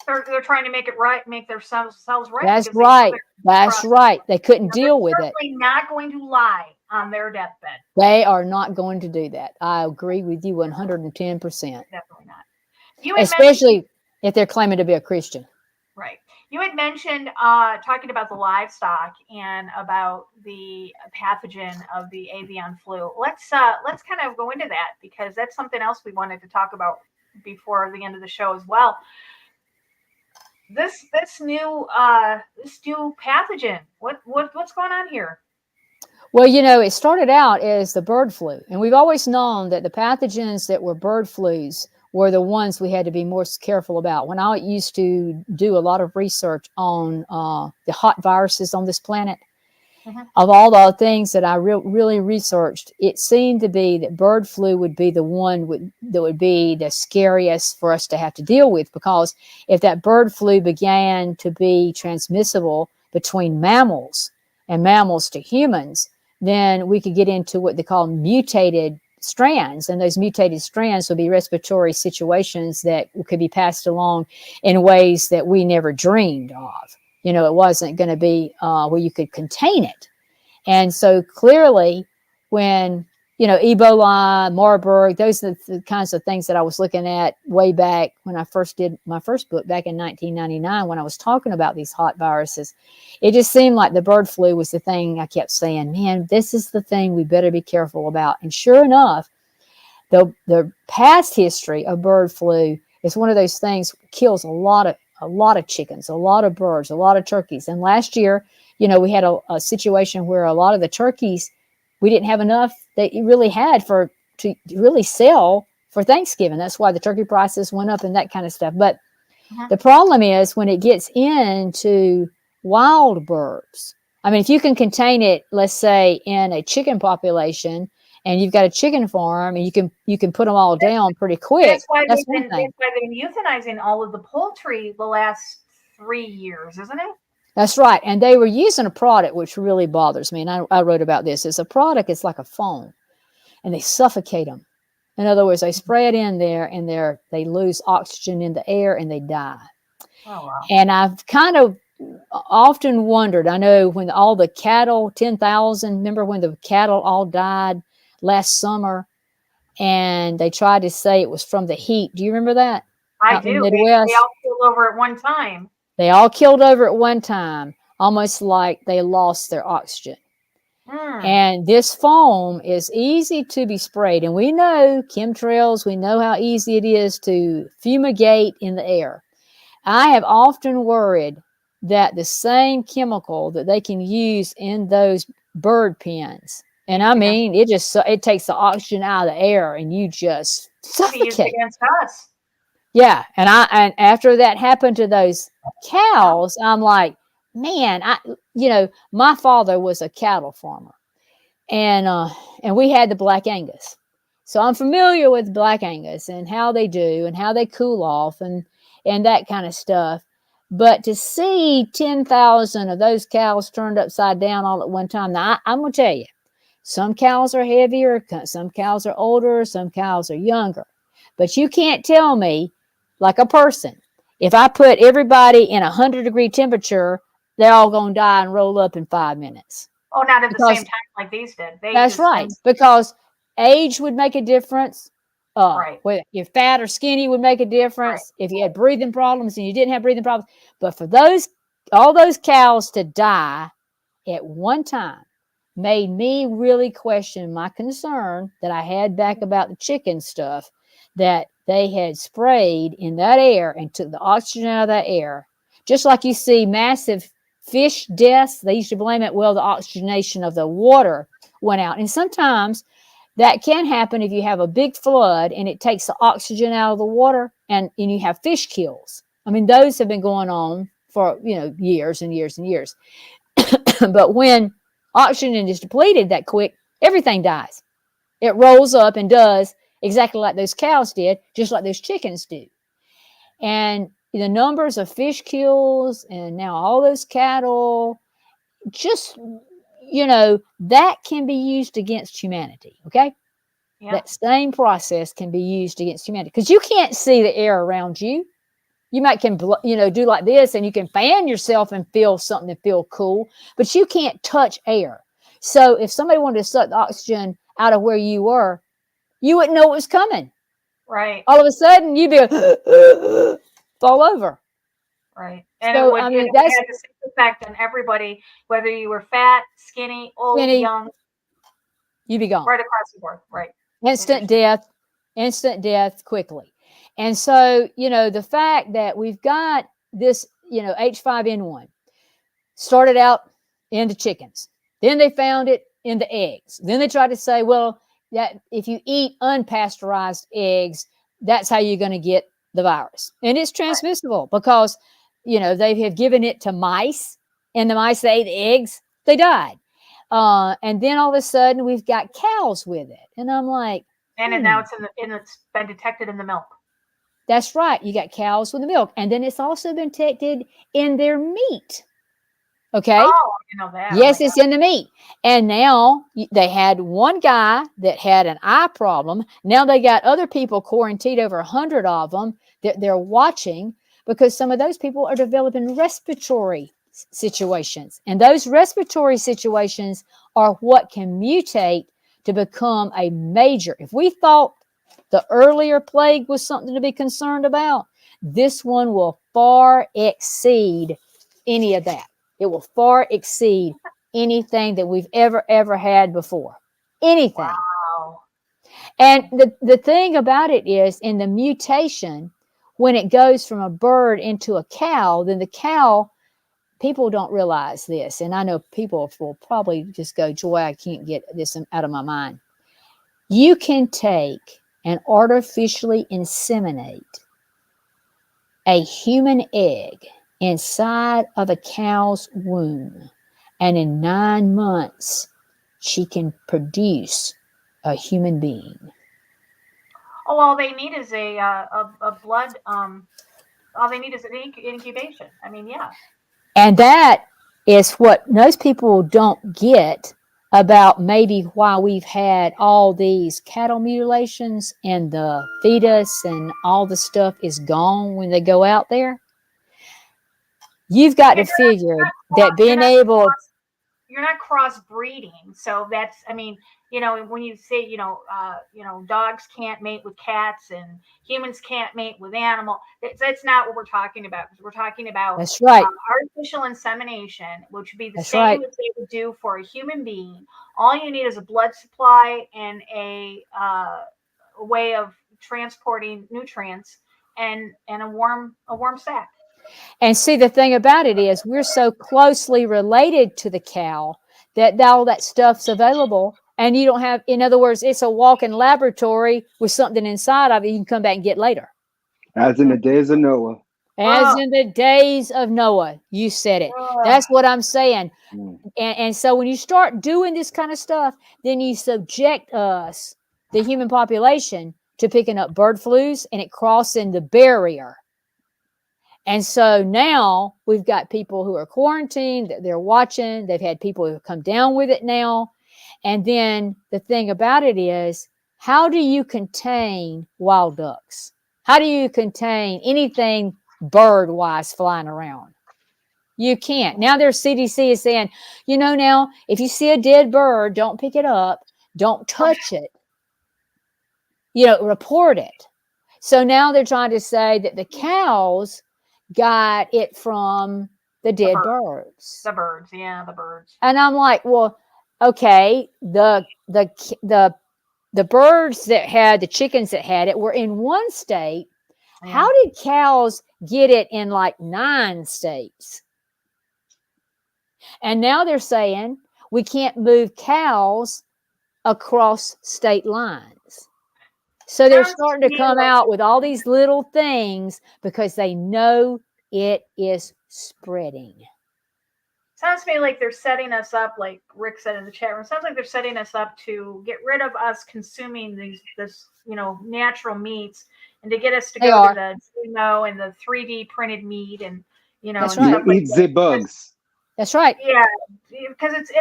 They're trying to make it right, make themselves right. That's right. That's right. They couldn't deal with it. They're not going to lie on their deathbed. They are not going to do that. I agree with you 110%. Definitely not. Especially if they're claiming to be a Christian. Right. You had mentioned talking about the livestock and about the pathogen of the avian flu. Let's kind of go into that because that's something else we wanted to talk about before the end of the show as well. This new pathogen. What's going on here? Well, it started out as the bird flu, and we've always known that the pathogens that were bird flus were the ones we had to be more careful about. When I used to do a lot of research on the hot viruses on this planet, Of all the things that I really researched, it seemed to be that bird flu would be the one that would be the scariest for us to have to deal with, because if that bird flu began to be transmissible between mammals and mammals to humans, then we could get into what they call mutated strands, and those mutated strands would be respiratory situations that could be passed along in ways that we never dreamed of. You know, it wasn't going to be where you could contain it. And so clearly when, you know, Ebola, Marburg, those are the kinds of things that I was looking at way back when I first did my first book back in 1999, when I was talking about these hot viruses. It just seemed like the bird flu was the thing I kept saying, man, this is the thing we better be careful about. And sure enough, the past history of bird flu is one of those things that kills a lot of chickens, a lot of birds, a lot of turkeys. And last year, you know, we had a situation where a lot of the turkeys, we didn't have enough that you really had to really sell for Thanksgiving. That's why the turkey prices went up and that kind of stuff. But the problem is when it gets into wild birds. I mean, if you can contain it, let's say in a chicken population, and you've got a chicken farm, and you can put them all down pretty quick. That's why they've been euthanizing all of the poultry the last 3 years, isn't it? That's right. And they were using a product which really bothers me. And I wrote about this. It's a product, it's like a foam, and they suffocate them. In other words, they spray it in there, and they lose oxygen in the air and they die. Oh, wow. And I've kind of often wondered, I know when all the cattle, 10,000, remember when the cattle all died last summer, and they tried to say it was from the heat. Do you remember that? I do. They all killed over at one time. They all killed over at one time, almost like they lost their oxygen. And this foam is easy to be sprayed. And we know chemtrails, we know how easy it is to fumigate in the air. I have often worried that the same chemical that they can use in those bird pens, and I mean, it takes the oxygen out of the air and you just suffocate. Used against us. Yeah, and after that happened to those cows, I'm like, man, my father was a cattle farmer, and we had the Black Angus, so I'm familiar with Black Angus and how they do and how they cool off and that kind of stuff. But to see 10,000 of those cows turned upside down all at one time, now I'm gonna tell you, some cows are heavier, some cows are older, some cows are younger, but you can't tell me, like a person, if I put everybody in 100-degree temperature, they're all going to die and roll up in 5 minutes. Oh, not at the same time like these did. That's right, because age would make a difference. Right. Whether you're fat or skinny would make a difference. Right. If you had breathing problems and you didn't have breathing problems. But for all those cows to die at one time made me really question my concern that I had back about the chicken stuff, that they had sprayed in that air and took the oxygen out of that air. Just like you see massive fish deaths, they used to blame it, well, the oxygenation of the water went out. And sometimes that can happen if you have a big flood and it takes the oxygen out of the water and you have fish kills. I mean, those have been going on for, years and years and years. But when oxygen is depleted that quick, everything dies. It rolls up and does exactly like those cows did, just like those chickens do. And the numbers of fish kills and now all those cattle, just, that can be used against humanity, okay? Yeah. That same process can be used against humanity because you can't see the air around you. You can do like this and you can fan yourself and feel something and feel cool, but you can't touch air. So if somebody wanted to suck the oxygen out of where you were, you wouldn't know it was coming. Right. All of a sudden, you'd be fall over. Right. And so, it had the same effect on everybody, whether you were fat, skinny, old, young. You'd be gone. Right across the board. Right. Instant death quickly. And so, the fact that we've got this, H5N1 started out in the chickens. Then they found it in the eggs. Then they tried to say, well, that if you eat unpasteurized eggs, that's how you're going to get the virus. And it's transmissible because, they have given it to mice, and the mice that ate the eggs, they died. And then all of a sudden we've got cows with it. And I'm like, And now it's been detected in the milk. that's right. You got cows with the milk. And then it's also been detected in their meat. Okay. Oh, you know that. Yes, it's in the meat. And now they had one guy that had an eye problem. Now they got other people quarantined, over 100 of them, that they're watching, because some of those people are developing respiratory situations. And those respiratory situations are what can mutate to become a major. If we thought the earlier plague was something to be concerned about, this one will far exceed any of that. It will far exceed anything that we've ever had before. Anything. Wow. And the thing about it is, in the mutation, when it goes from a bird into a cow, then the cow, people don't realize this. And I know people will probably just go, Joy, I can't get this out of my mind. You can take and artificially inseminate a human egg inside of a cow's womb, and in 9 months she can produce a human being. Oh, all they need is a blood. All they need is an incubation. I mean, yeah. And that is what most people don't get about maybe why we've had all these cattle mutilations and the fetus and all the stuff is gone when they go out there. You've got to figure that being able... You're not crossbreeding. So that's, I mean, you know, when you say, dogs can't mate with cats and humans can't mate with animal, that's not what we're talking about. We're talking about that's right. Artificial insemination, which would be the that's same right. as they would do for a human being. All you need is a blood supply and a way of transporting nutrients and a warm sack. And see, the thing about it is, we're so closely related to the cow that all that stuff's available. And you don't have, in other words, it's a walk-in laboratory with something inside of it you can come back and get later. As in the days of Noah. As in the days of Noah. You said it. That's what I'm saying. And so when you start doing this kind of stuff, then you subject us, the human population, to picking up bird flus and it crossing the barrier. And so now we've got people who are quarantined, they're watching, they've had people who come down with it now. And then the thing about it is, how do you contain wild ducks? How do you contain anything bird-wise flying around? You can't. Now their CDC is saying, now if you see a dead bird, don't pick it up, don't touch it, report it. So now they're trying to say that the cows got it from the dead birds. The birds, yeah, the birds. And I'm like, well, okay, the birds that had, the chickens that had it were in one state. Yeah. How did cows get it in like 9 states? And now they're saying we can't move cows across state lines. So they're starting to come out with all these little things because they know it is spreading. Sounds to me like they're setting us up, like Rick said in the chat room. Sounds like they're setting us up to get rid of us consuming this natural meats, and to get us to go to the GMO and the 3D printed meat, and That's and right. stuff like eat the bugs. That's right. Yeah, because it's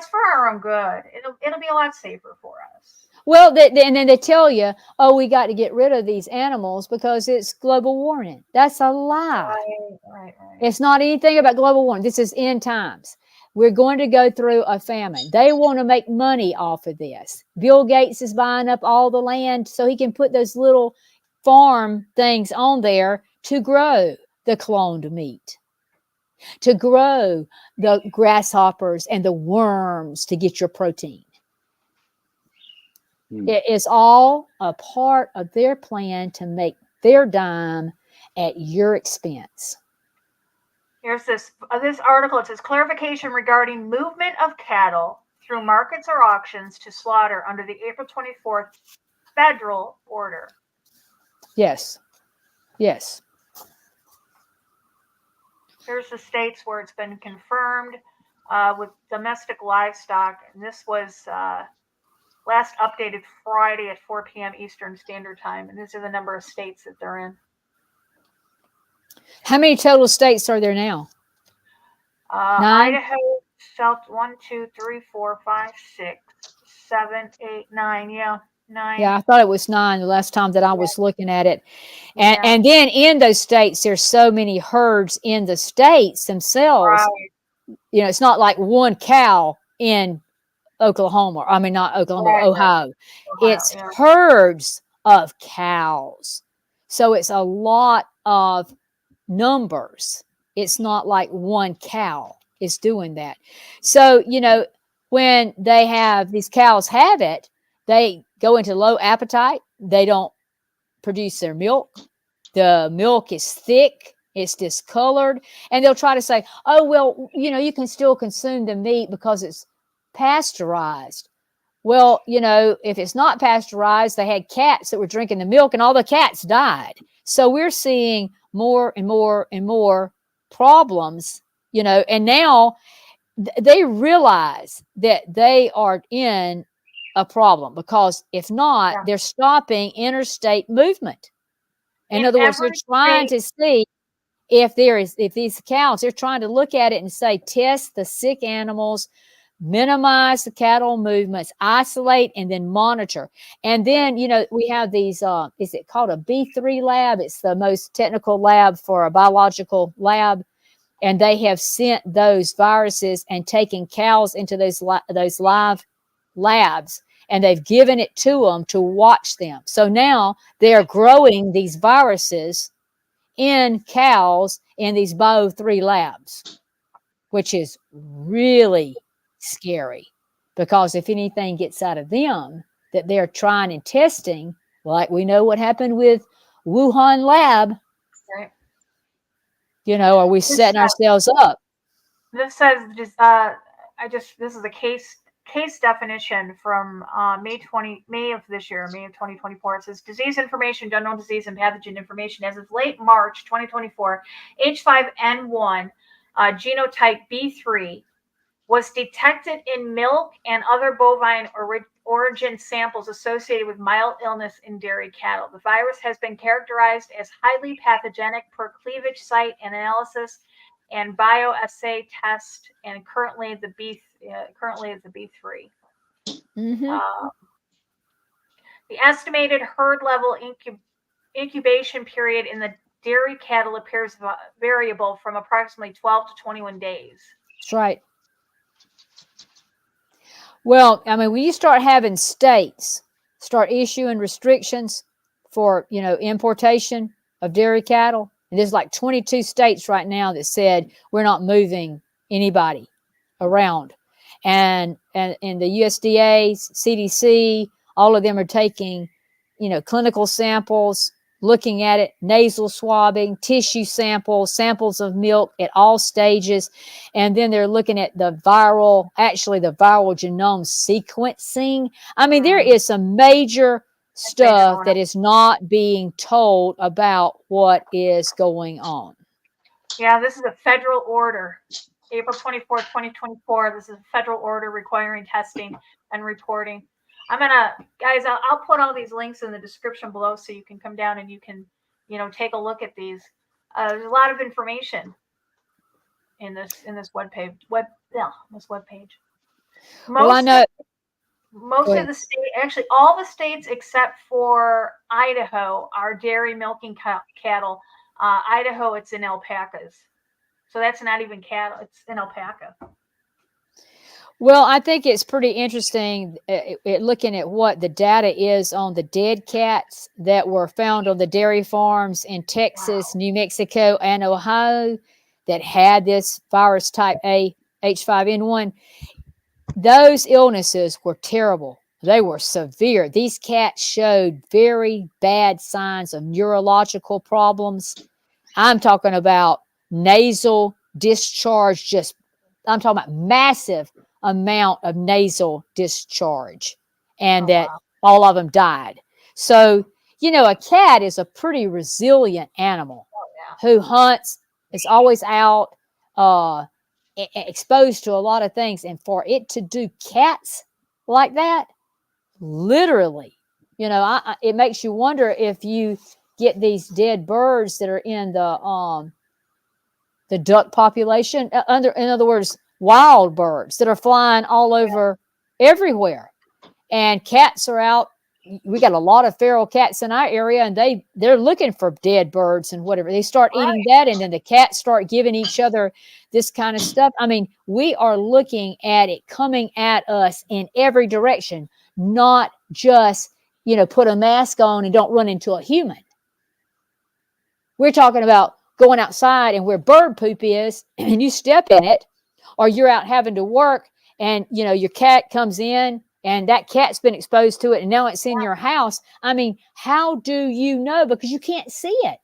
for our own good. It'll be a lot safer for us. Well, and then they tell you, oh, we got to get rid of these animals because it's global warming. That's a lie. Right. It's not anything about global warming. This is end times. We're going to go through a famine. They want to make money off of this. Bill Gates is buying up all the land so he can put those little farm things on there to grow the cloned meat, to grow the grasshoppers and the worms to get your protein. It is all a part of their plan to make their dime at your expense. Here's this article. It says clarification regarding movement of cattle through markets or auctions to slaughter under the April 24th federal order. Yes. Here's the states where it's been confirmed. with domestic livestock, and this was last updated Friday at 4 p.m. Eastern Standard Time, and these are the number of states that they're in. How many total states are there now? 9? Idaho, South 1, 2, 3, 4, 5, 6, 7, 8, 9. Yeah, 9. Yeah, I thought it was 9 the last time that I was looking at it. And, Yeah. and then in those states, there's so many herds in the states themselves. Right. You know, it's not like one cow in Oklahoma. I mean, not Oklahoma, Right, Ohio. It's yeah. herds of cows. So it's a lot of numbers. It's not like one cow is doing that. So, you know, when they have these cows have it, they go into low appetite. They don't produce their milk. The milk is thick, it's discolored, and they'll try to say, oh, well, you know, you can still consume the meat because it's pasteurized. Well, you know, if it's not pasteurized, they had cats that were drinking the milk and all the cats died. So we're seeing more and more and more problems, you know, and now they realize that they are in a problem, because if not, they're stopping interstate movement. In other words, they're trying to see if these cows, they're trying to look at it and say, test the sick animals, minimize the cattle movements, isolate, and then monitor. And then, you know, we have these, is it called a B3 lab? It's the most technical lab for a biological lab. And they have sent those viruses and taken cows into those live labs, and they've given it to them to watch them. So now they're growing these viruses in cows in these Bio3 labs, which is really scary, because if anything gets out of them that they're trying and testing, like we know what happened with Wuhan lab, right. You know, are we setting ourselves up? This says just this is a case definition from May of this year, May of 2024. It says disease information, general disease and pathogen information. As of late March 2024, H5N1 genotype B3 was detected in milk and other bovine origin samples associated with mild illness in dairy cattle. The virus has been characterized as highly pathogenic per cleavage site and analysis and bioassay test, and currently it's a B3. Mm-hmm. The estimated herd level incubation period in the dairy cattle appears variable from approximately 12 to 21 days. That's right. Well, I mean, when you start having states start issuing restrictions for, you know, importation of dairy cattle, and there's like 22 states right now that said we're not moving anybody around, and the USDA, CDC, all of them are taking, you know, clinical samples, looking at it, nasal swabbing, tissue samples of milk at all stages. And then they're looking at the viral genome sequencing. I mean, there is some major stuff that is not being told about what is going on. Yeah, this is a federal order. April 24th, 2024. This is a federal order requiring testing and reporting. Guys, I'll put all these links in the description below so you can come down and you can, you know, take a look at these. There's a lot of information in this webpage. Well, I know most of the states, actually all the states except for Idaho, are dairy milking cattle. Idaho, it's in alpacas. So that's not even cattle, it's an alpaca. Well, I think it's pretty interesting looking at what the data is on the dead cats that were found on the dairy farms in Texas, New Mexico, and Ohio that had this virus type A, H5N1. Those illnesses were terrible. They were severe. These cats showed very bad signs of neurological problems. I'm talking about nasal discharge, I'm talking about massive amount of nasal discharge, and all of them died. So, you know, a cat is a pretty resilient animal who hunts, is always out, exposed to a lot of things, and for it to do cats like that, literally, you know, it makes you wonder if you get these dead birds that are in the duck population, in other words, wild birds that are flying all over everywhere, and cats are out. We got a lot of feral cats in our area, and they're looking for dead birds and whatever. They start eating that, and then the cats start giving each other this kind of stuff. I mean, we are looking at it coming at us in every direction, not just, you know, put a mask on and don't run into a human. We're talking about going outside and where bird poop is, and you step in it, or you're out having to work, and, you know, your cat comes in, and that cat's been exposed to it, and now it's in your house. I mean, how do you know? Because you can't see it.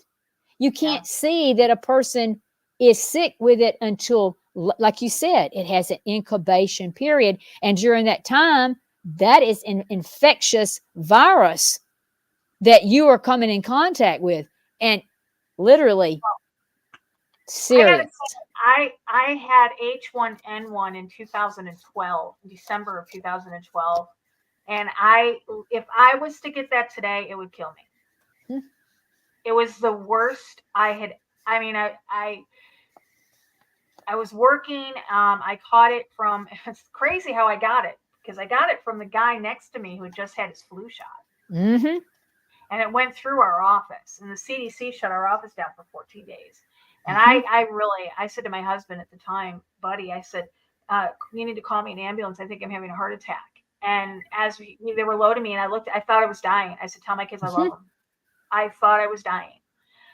You can't see that a person is sick with it until, like you said, it has an incubation period. And during that time, that is an infectious virus that you are coming in contact with. And literally, serious. I had H1N1 in 2012, December of 2012. And if I was to get that today, it would kill me. It was the worst I was working. I caught it from, it's crazy how I got it, because I got it from the guy next to me who had just had his flu shot. Mm-hmm. And it went through our office, and the CDC shut our office down for 14 days. And I said to my husband at the time, buddy, I said, you need to call me an ambulance. I think I'm having a heart attack. And as they were loading me, and I thought I was dying. I said, tell my kids I love them. I thought I was dying.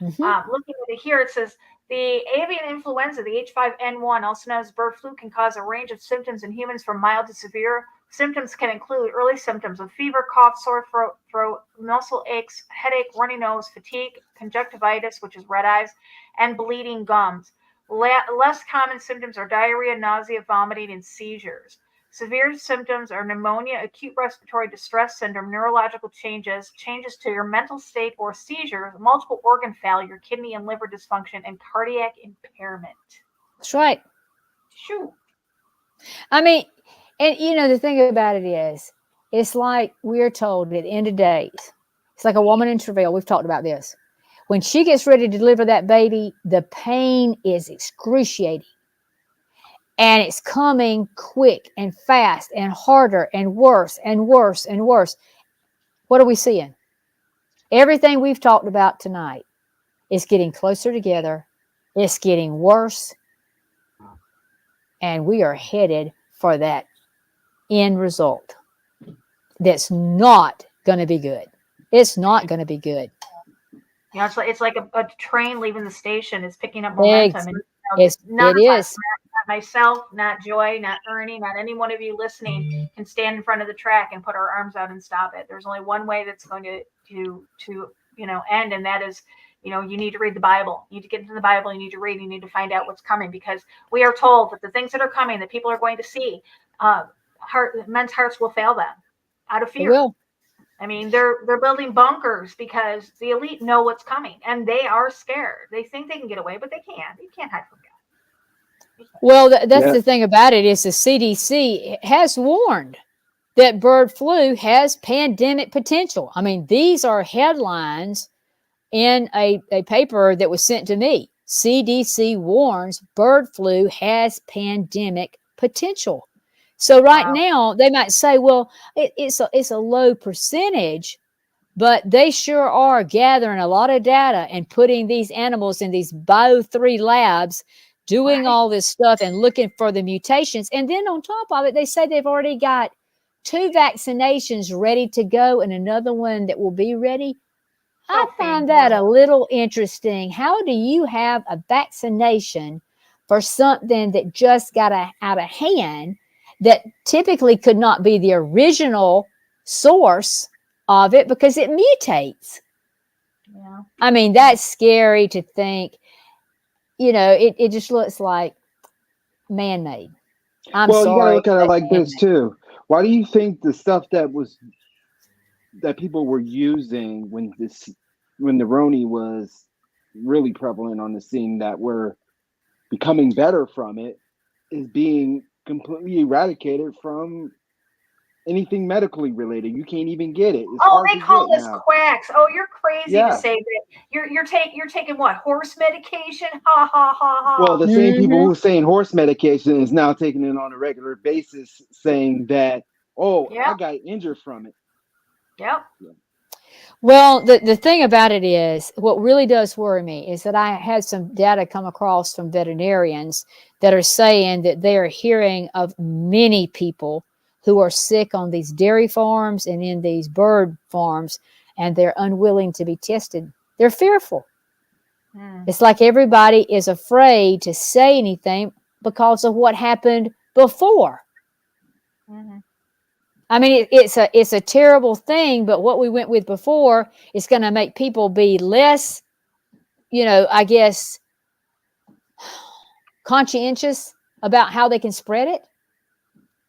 Looking at it here, it says, the avian influenza, the H5N1, also known as bird flu, can cause a range of symptoms in humans from mild to severe. Symptoms can include early symptoms of fever, cough, sore throat, muscle aches, headache, runny nose, fatigue, conjunctivitis, which is red eyes, and bleeding gums. Less common symptoms are diarrhea, nausea, vomiting, and seizures. Severe symptoms are pneumonia, acute respiratory distress syndrome, neurological changes to your mental state or seizures, multiple organ failure, kidney and liver dysfunction, and cardiac impairment. That's right. Shoo. I mean, and you know, the thing about it is, it's like we're told at the end of days, it's like a woman in travail. We've talked about this. When she gets ready to deliver that baby, the pain is excruciating. And it's coming quick and fast and harder and worse and worse and worse. What are we seeing? Everything we've talked about tonight is getting closer together. It's getting worse. And we are headed for that end result that's not going to be good. It's not going to be good. You know, it's like a train leaving the station is picking up momentum. And, it is. Not myself, not Joy, not Ernie, not any one of you listening can stand in front of the track and put our arms out and stop it. There's only one way that's going to end, and that is, you need to read the Bible. You need to get into the Bible. You need to read. You need to find out what's coming, because we are told that the things that are coming, that people are going to see, men's hearts will fail them out of fear. They will. I mean, they're building bunkers because the elite know what's coming, and they are scared. They think they can get away, but they can't. You can't hide from God. Well, that's the thing about it, is the CDC has warned that bird flu has pandemic potential. I mean, these are headlines in a paper that was sent to me. CDC warns bird flu has pandemic potential. So now they might say, well, it's a low percentage, but they sure are gathering a lot of data and putting these animals in these Bio3 labs, doing all this stuff and looking for the mutations. And then on top of it, they say they've already got 2 vaccinations ready to go and another one that will be ready. I find that a little interesting. How do you have a vaccination for something that just got out of hand, that typically could not be the original source of it because it mutates? Yeah. I mean, that's scary to think. It just looks like man-made. You gotta look at it like this too. Why do you think the stuff that people were using when the Roni was really prevalent on the scene, that were becoming better from it, is being completely eradicated from anything medically related. You can't even get it. It's Oh, hard they to call get us now. quacks. Oh, you're crazy to Yeah. say that. You're taking what, horse medication? Ha ha ha ha. Well, the same people Mhm. who saying horse medication is now taking it on a regular basis, saying that, oh, Yep. I got injured from it. Yep. Well, the thing about it is, what really does worry me is that I had some data come across from veterinarians that are saying that they are hearing of many people who are sick on these dairy farms and in these bird farms, and they're unwilling to be tested. They're fearful. It's like everybody is afraid to say anything because of what happened before. Mm-hmm. I mean, it's a terrible thing, but what we went with before is going to make people be less, I guess, conscientious about how they can spread it.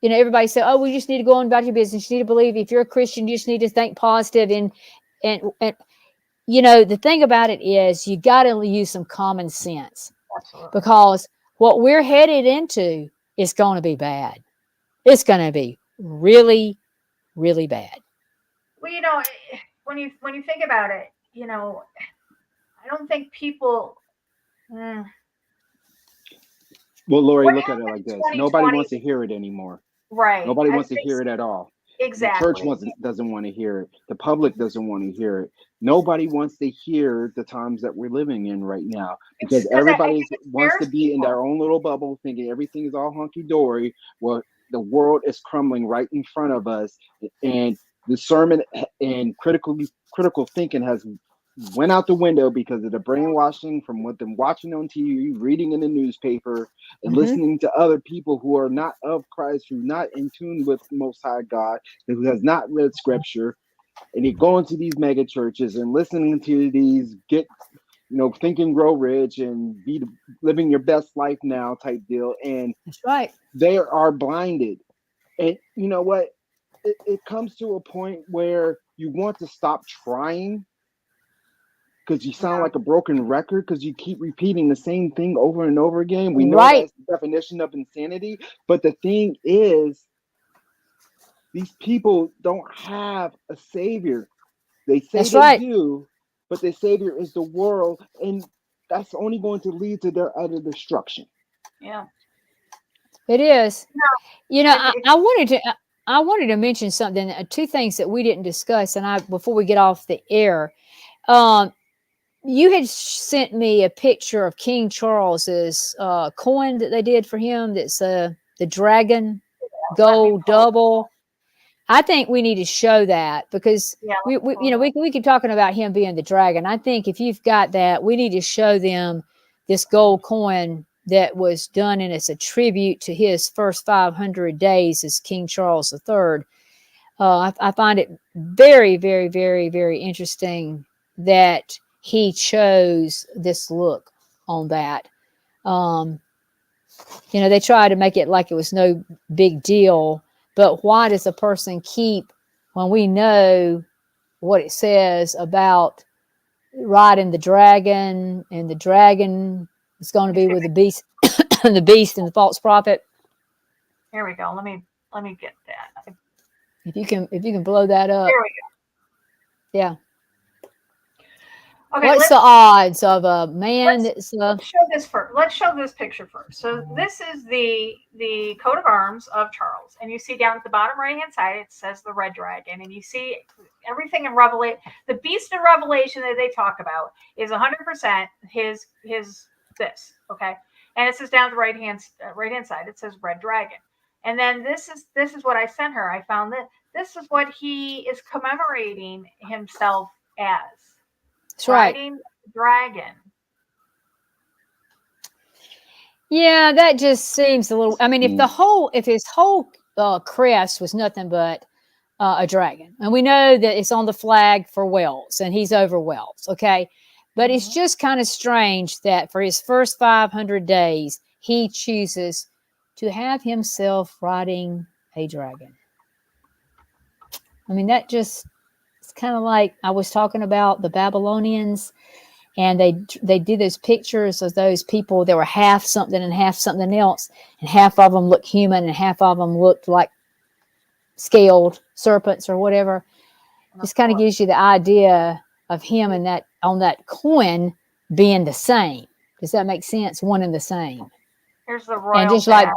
Everybody said, "Oh, well, you just need to go on about your business. You need to believe. If you're a Christian, you just need to think positive." And the thing about it is, you got to use some common sense, Absolutely. because what we're headed into is going to be bad. It's going to be really, really bad. Well, when you think about it, I don't think people. Mm, Well, Lori, what look at it happened like in this. Nobody 2020? wants to hear it anymore. Right. Nobody I wants to think hear it at all. The church exactly. doesn't want to hear it. The public doesn't want to hear it. Nobody wants to hear the times that we're living in right now, It's because because I everybody think it wants to scares be in people. their own little bubble, thinking everything is all hunky dory. Well, the world is crumbling right in front of us, and discernment and critical thinking has went out the window because of the brainwashing from what them watching on TV, reading in the newspaper, and Mm-hmm. listening to other people who are not of Christ, who not in tune with Most High God, who has not read Scripture, and they go into these mega churches and listening to these think and grow rich and be living your best life now type deal, and That's right. they are blinded. And you know what? It comes to a point where you want to stop trying because you sound Yeah. like a broken record because you keep repeating the same thing over and over again. We know Right. that's the definition of insanity. But the thing is, these people don't have a savior. They say That's they right. do, but their savior is the world, and that's only going to lead to their utter destruction. Yeah. It is. It's I wanted to mention something, two things that we didn't discuss, and before we get off the air, um, you had sent me a picture of King Charles's coin that they did for him. That's the dragon let me gold pull it. double. I think we need to show that, because Yeah. Let we, me we pull it up. we keep talking about him being the dragon. I think if you've got that, we need to show them this gold coin that was done, and it's a tribute to his first 500 days as King Charles III. I find it very, very, very, very interesting that he chose this look on that. Um, they try to make it like it was no big deal, but why does a person keep, when we know what it says about riding the dragon, and the dragon is going Let to me be see if with the beast, the beast and the false prophet? here we go. Let me get that. If you can blow that up, Here we yeah. go. Okay. What's the odds of a man Let's that's let's show this first. Let's show this picture first. So this is the coat of arms of Charles, and you see down at the bottom right hand side it says the red dragon, and you see everything in Revelation. The beast of Revelation that they talk about is 100% his this. Okay, and it says down at the right hand side it says red dragon, and then this is what I sent her. I found that this is what he is commemorating himself as That's right. riding the dragon. Yeah, that just seems a little. I mean, Mm. if his whole crest was nothing but a dragon, and we know that it's on the flag for Wales, and he's over Wales, okay. But it's Mhm. just kind of strange that for his first 500 days, he chooses to have himself riding a dragon. I mean, that just, it's kind of like I was talking about the Babylonians and they did those pictures of those people that were half something and half something else, and half of them looked human and half of them looked like scaled serpents or whatever. Just kind of gives you the idea of him and that on that coin being the same. Does that make sense? One and the same. Here's the royal and just badge.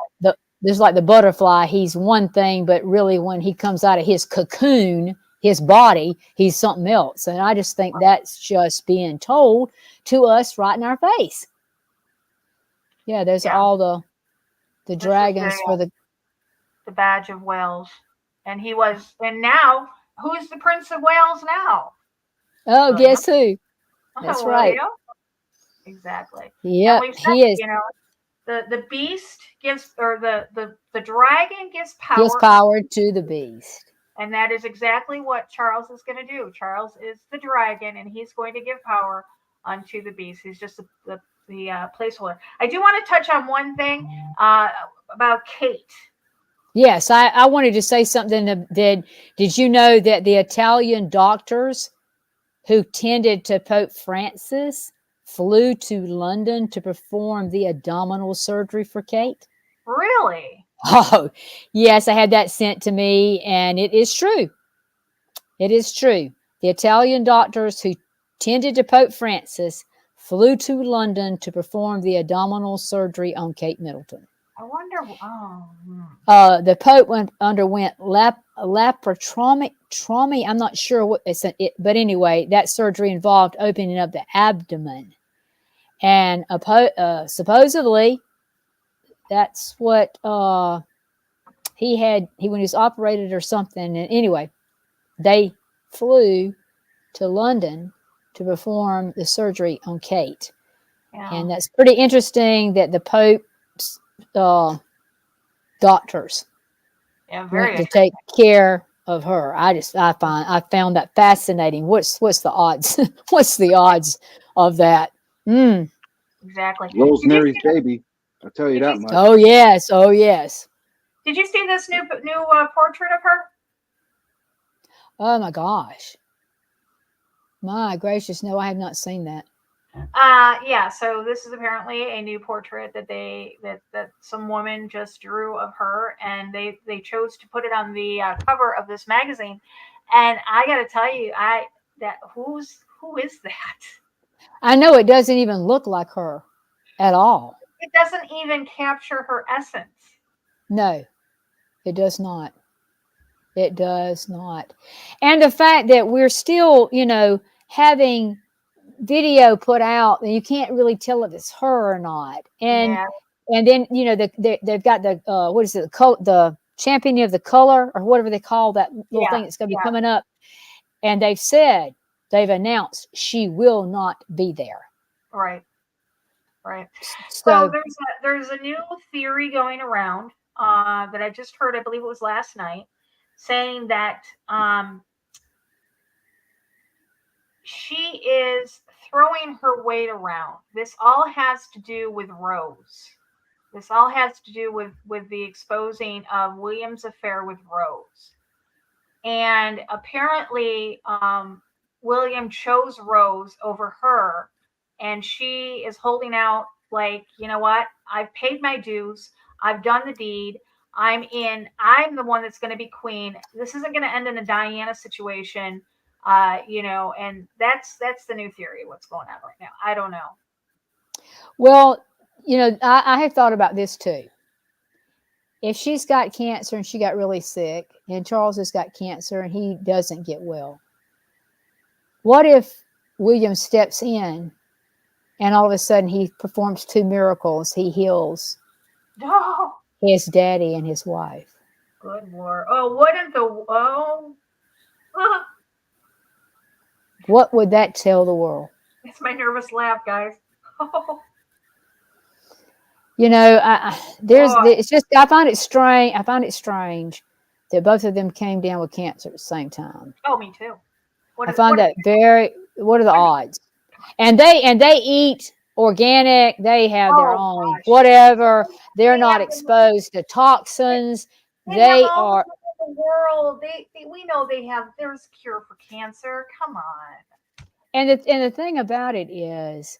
like the butterfly, he's one thing, but really when he comes out of his cocoon, his body, he's something else. And I just think that's just being told to us right in our face. Yeah, there's all the dragons for the badge of Wales. And now who's the Prince of Wales now? Oh, guess who? That's right. Exactly. Yeah, he is. You know, the beast gives, or the dragon gives power. Gives power to the beast. And that is exactly what Charles is going to do. Charles is the dragon, and he's going to give power unto the beast. He's just the placeholder. I do want to touch on one thing about Kate. Yes, I wanted to say something that did you know that the Italian doctors who tended to Pope Francis flew to London to perform the abdominal surgery for Kate? Really? Oh, yes, I had that sent to me, and it is true. It is true. The Italian doctors who tended to Pope Francis flew to London to perform the abdominal surgery on Kate Middleton. I wonder. The Pope underwent laparotomy. I'm not sure what but anyway, that surgery involved opening up the abdomen, and supposedly that's what he had. When he was operated or something. And anyway, they flew to London to perform the surgery on Kate, and that's pretty interesting that the Pope's doctors went to take care of her. I found that fascinating. What's the odds? What's the odds of that? Exactly. Rosemary's Baby. I'll tell you that much. Oh yes. Did you see this new portrait of her? Oh my gosh. My gracious, no, I have not seen that. Yeah, so this is apparently a new portrait that some woman just drew of her, and they chose to put it on the cover of this magazine. And I got to tell you, who is that? I know it doesn't even look like her at all. It doesn't even capture her essence. No, it does not. It does not. And the fact that we're still, having video put out, and you can't really tell if it's her or not. And then they've got the what is it, the championing of the color, or whatever they call that little thing that's going to be coming up. And they've announced she will not be there. Right. So there's a new theory going around that I just heard. I believe it was last night, saying that she is throwing her weight around. This all has to do with Rose. This all has to do with the exposing of William's affair with Rose. And apparently, William chose Rose over her, and she is holding out like, you know what? I've paid my dues. I've done the deed. I'm the one that's going to be queen. This isn't going to end in a Diana situation. And that's the new theory. What's going on right now? I don't know. Well, I have thought about this too. If she's got cancer and she got really sick, and Charles has got cancer and he doesn't get well, what if William steps in and all of a sudden he performs 2 miracles? He heals his daddy and his wife. Good Lord. Oh, wouldn't What would that tell the world? It's my nervous laugh, guys. It's just, I find it strange that both of them came down with cancer at the same time. Oh, me too. What are the odds? And they eat organic. They have their own whatever. They're not exposed to toxins. They are the world. We know there's a cure for cancer. Come on. the thing about it is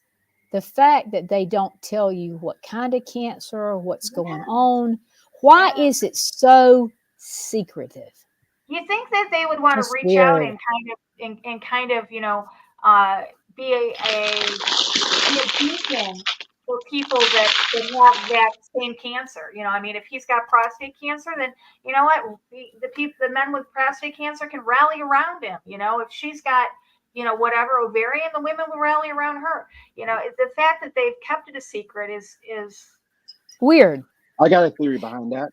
the fact that they don't tell you what kind of cancer, what's going on. Why Yeah. is it so secretive? You think that they would want to Just reach out weird. and kind of, uh, be be a beacon for people that have that same cancer. I mean, if he's got prostate cancer, then you know what, the men with prostate cancer can rally around him. If she's got whatever ovarian, the women will rally around her. The fact that they've kept it a secret is Weird. I got a theory behind that.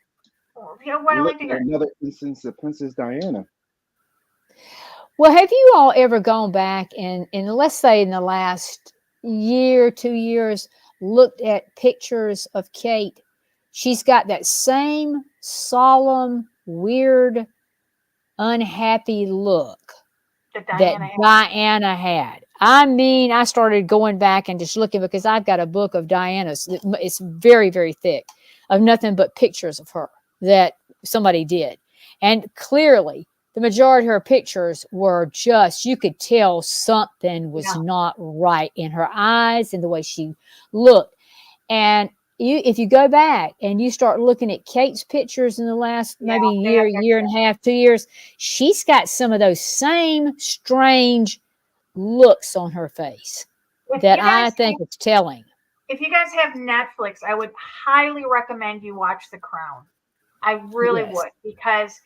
what I Look like to at hear. another instance of Princess Diana. Well, have you all ever gone back and let's say in the last year, 2 years, looked at pictures of Kate? She's got that same solemn, weird, unhappy look That that Diana had. Diana had. I mean, I started going back and just looking because I've got a book of Diana's. It's very, very thick of nothing but pictures of her that somebody did. And clearly, the majority of her pictures were just, you could tell something was Yeah. not right in her eyes and the way she looked. And if you go back and you start looking at Kate's pictures in the last maybe Yeah, year and a half, 2 years, she's got some of those same strange looks on her face that I think it's telling. If you guys have Netflix, I would highly recommend you watch The Crown. I really Yes. would, because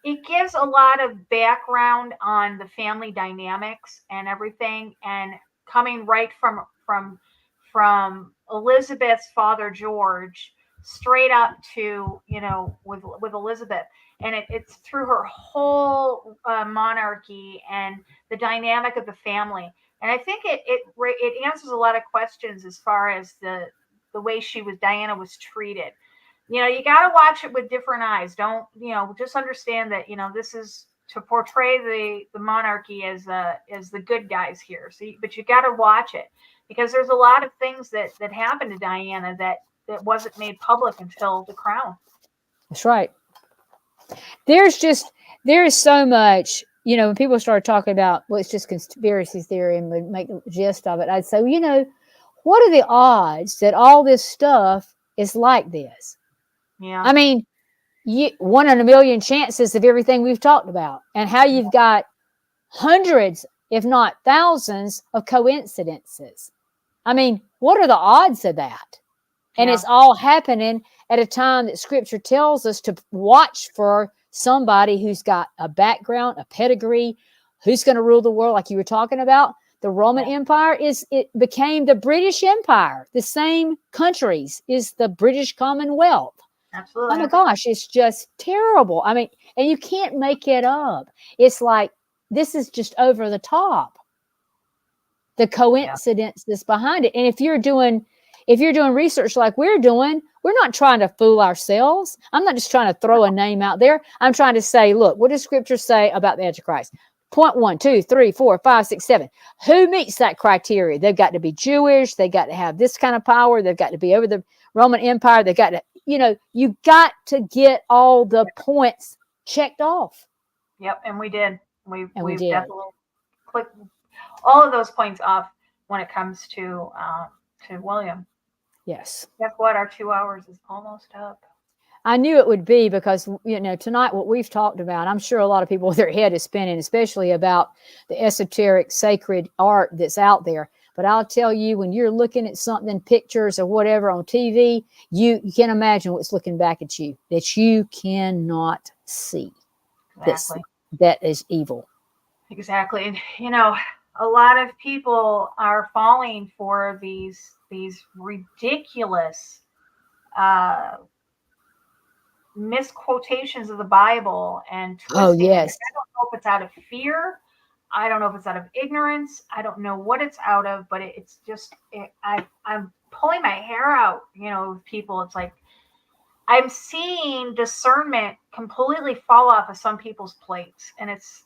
it gives a lot of background on the family dynamics and everything, and coming right from Elizabeth's father George straight up to with Elizabeth, and it's through her whole monarchy and the dynamic of the family. And I think it answers a lot of questions as far as the way Diana was treated. You got to watch it with different eyes. Don't, just understand that, this is to portray the monarchy as the good guys here. But you got to watch it, because there's a lot of things that happened to Diana that wasn't made public until The Crown. That's right. There's so much, when people start talking about, well, it's just conspiracy theory and we make a gist of it, I'd say, what are the odds that all this stuff is like this? Yeah. I mean, 1 in a million chances of everything we've talked about, and how you've got hundreds, if not thousands, of coincidences. I mean, what are the odds of that? And it's all happening at a time that Scripture tells us to watch for somebody who's got a background, a pedigree, who's going to rule the world, like you were talking about. The Roman Empire it became the British Empire. The same countries is the British Commonwealth. Absolutely. Oh my gosh, it's just terrible. I mean, and you can't make it up. It's like, this is just over the top. The coincidence that's behind it. And if you're doing research like we're doing, we're not trying to fool ourselves. I'm not just trying to throw a name out there. I'm trying to say, look, what does Scripture say about the Antichrist? Point 1, 2, 3, 4, 5, 6, 7. Who meets that criteria? They've got to be Jewish. They've got to have this kind of power. They've got to be over the Roman Empire. They've got to, you got to get all the points checked off. Yep, and we did. We've did. definitely clicked all of those points off when it comes to William. Yes. Guess what? Our 2 hours is almost up. I knew it would be, because, tonight what we've talked about, I'm sure a lot of people, their head is spinning, especially about the esoteric sacred art that's out there. But I'll tell you, when you're looking at something, pictures or whatever on TV, you can't imagine what's looking back at you that you cannot see. Exactly. That is evil. Exactly. And, a lot of people are falling for these ridiculous misquotations of the Bible and twisting Oh, yes. it. I don't know if it's out of fear. I don't know if it's out of ignorance. I don't know what it's out of, but it's just, I'm pulling my hair out, with people. It's like, I'm seeing discernment completely fall off of some people's plates. And it's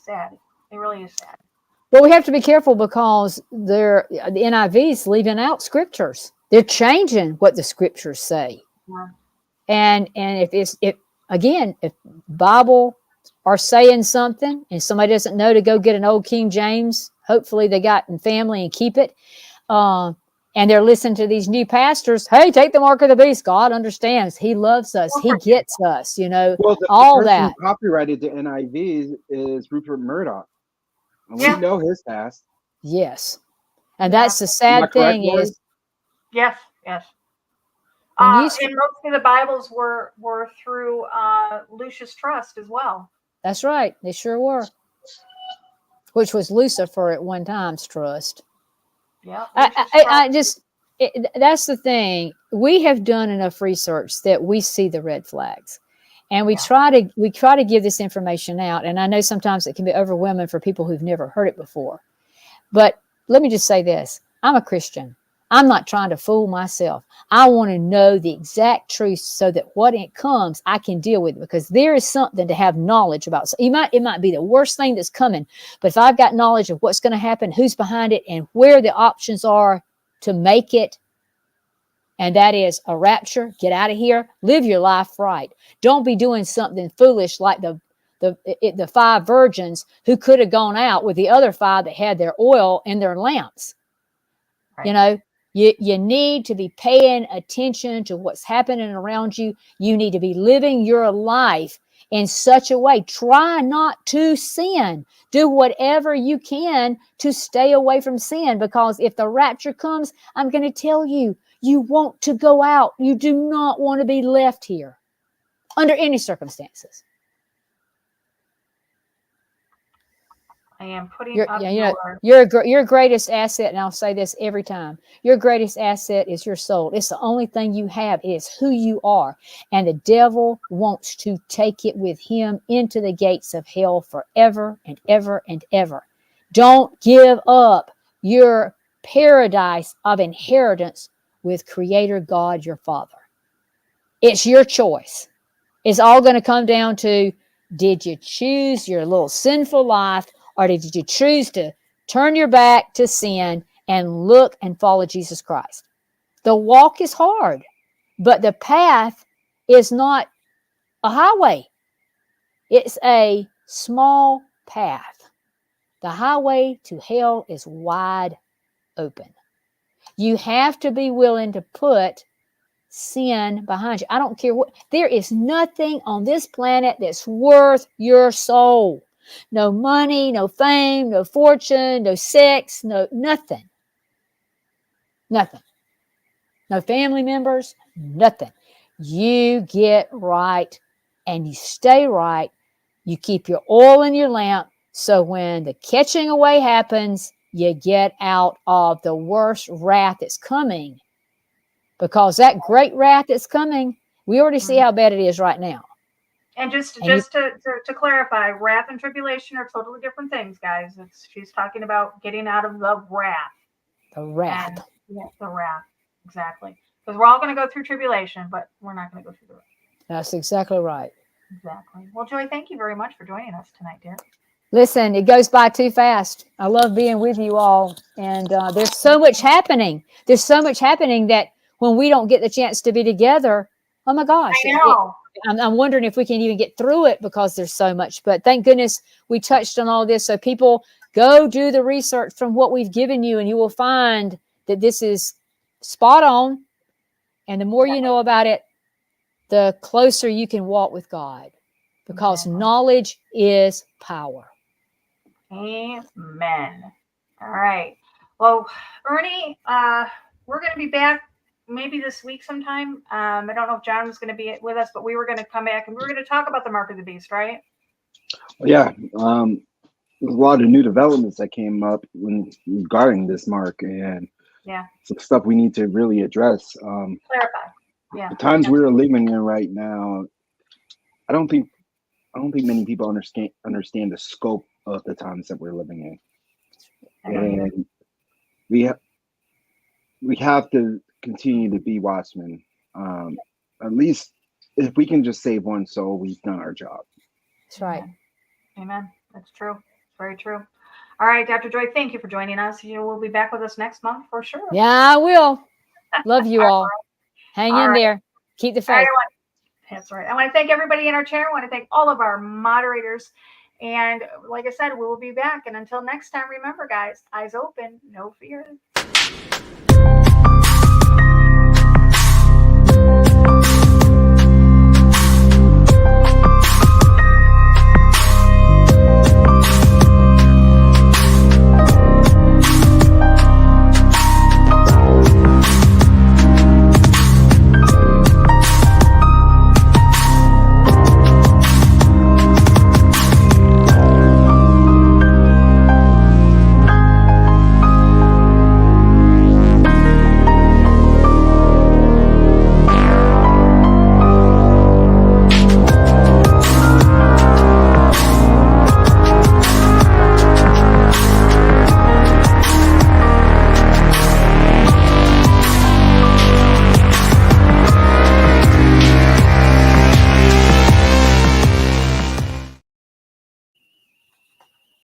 sad. It really is sad. Well, we have to be careful, because the NIV's leaving out scriptures. They're changing what the scriptures say. Yeah. And if Bible are saying something and somebody doesn't know to go get an old King James, hopefully they got in family and keep it, and they're listening to these new pastors, hey, take the mark of the beast. God understands. He loves us. He gets us, you know, Well, the all person that. who copyrighted the NIV is Rupert Murdoch. And we Yeah. know his past. Yes. And Yeah. that's the Am I sad correct, thing Lori? is, Yes, yes. when you, And most of the Bibles were through Lucius Trust as well. that's right. They sure were. Which was Lucifer at one time's trust. Yeah. I just, that's the thing. We have done enough research that we see the red flags, and we try to give this information out. And I know sometimes it can be overwhelming for people who've never heard it before. But let me just say this: I'm a Christian. I'm not trying to fool myself. I want to know the exact truth so that when it comes, I can deal with it, because there is something to have knowledge about. So it might be the worst thing that's coming, but if I've got knowledge of what's going to happen, who's behind it, and where the options are to make it, and that is a rapture, get out of here, live your life right. Don't be doing something foolish like the 5 virgins who could have gone out with the other 5 that had their oil in their lamps. Right. You know, you need to be paying attention to what's happening around you. You need to be living your life in such a way. Try not to sin. Do whatever you can to stay away from sin, because if the rapture comes, I'm going to tell you, you want to go out. You do not want to be left here under any circumstances. I am putting up your greatest asset, and I'll say this every time, your greatest asset is your soul. It's the only thing you have. It is who you are. And the devil wants to take it with him into the gates of hell forever and ever and ever. Don't give up your paradise of inheritance with Creator God, your Father. It's your choice. It's all going to come down to, did you choose your little sinful life, or did you choose to turn your back to sin and look and follow Jesus Christ? The walk is hard, but the path is not a highway. It's a small path. The highway to hell is wide open. You have to be willing to put sin behind you. I don't care what. There is nothing on this planet that's worth your soul. No money, no fame, no fortune, no sex, nothing. Nothing. No family members, nothing. You get right and you stay right. You keep your oil in your lamp, so when the catching away happens, you get out of the worst wrath that's coming. Because that great wrath that's coming, we already see how bad it is right now. And just to clarify, wrath and tribulation are totally different things, guys. She's talking about getting out of the wrath. The wrath. The wrath, exactly. Because we're all going to go through tribulation, but we're not going to go through the wrath. That's exactly right. Exactly. Well, Joy, thank you very much for joining us tonight, dear. Listen, it goes by too fast. I love being with you all. And there's so much happening. There's so much happening that when we don't get the chance to be together, oh my gosh. I know. I'm wondering if we can even get through it, because there's so much. But thank goodness we touched on all this. So people, go do the research from what we've given you, and you will find that this is spot on. And the more you know about it, the closer you can walk with God, because knowledge is power. Amen. All right. Well, Ernie, we're going to be back maybe this week sometime. I don't know if John was going to be with us, but we were going to come back and we were going to talk about the mark of the beast, right? Yeah. There's a lot of new developments that came up regarding this mark, and some stuff we need to really address. Clarify. Yeah. The times we're living in right now, I don't think many people understand the scope of the times that we're living in, and we have to continue to be watchmen. At least if we can just save one soul, we've done our job. That's right. Amen. That's true. It's very true. All right, Dr. Joy, thank you for joining us. You will be back with us next month for sure. Yeah, I will. Love you all. Hang in there. Keep the faith. That's right. I want to thank everybody in our chair. I want to thank all of our moderators. And like I said, we will be back. And until next time, remember, guys, eyes open, no fear.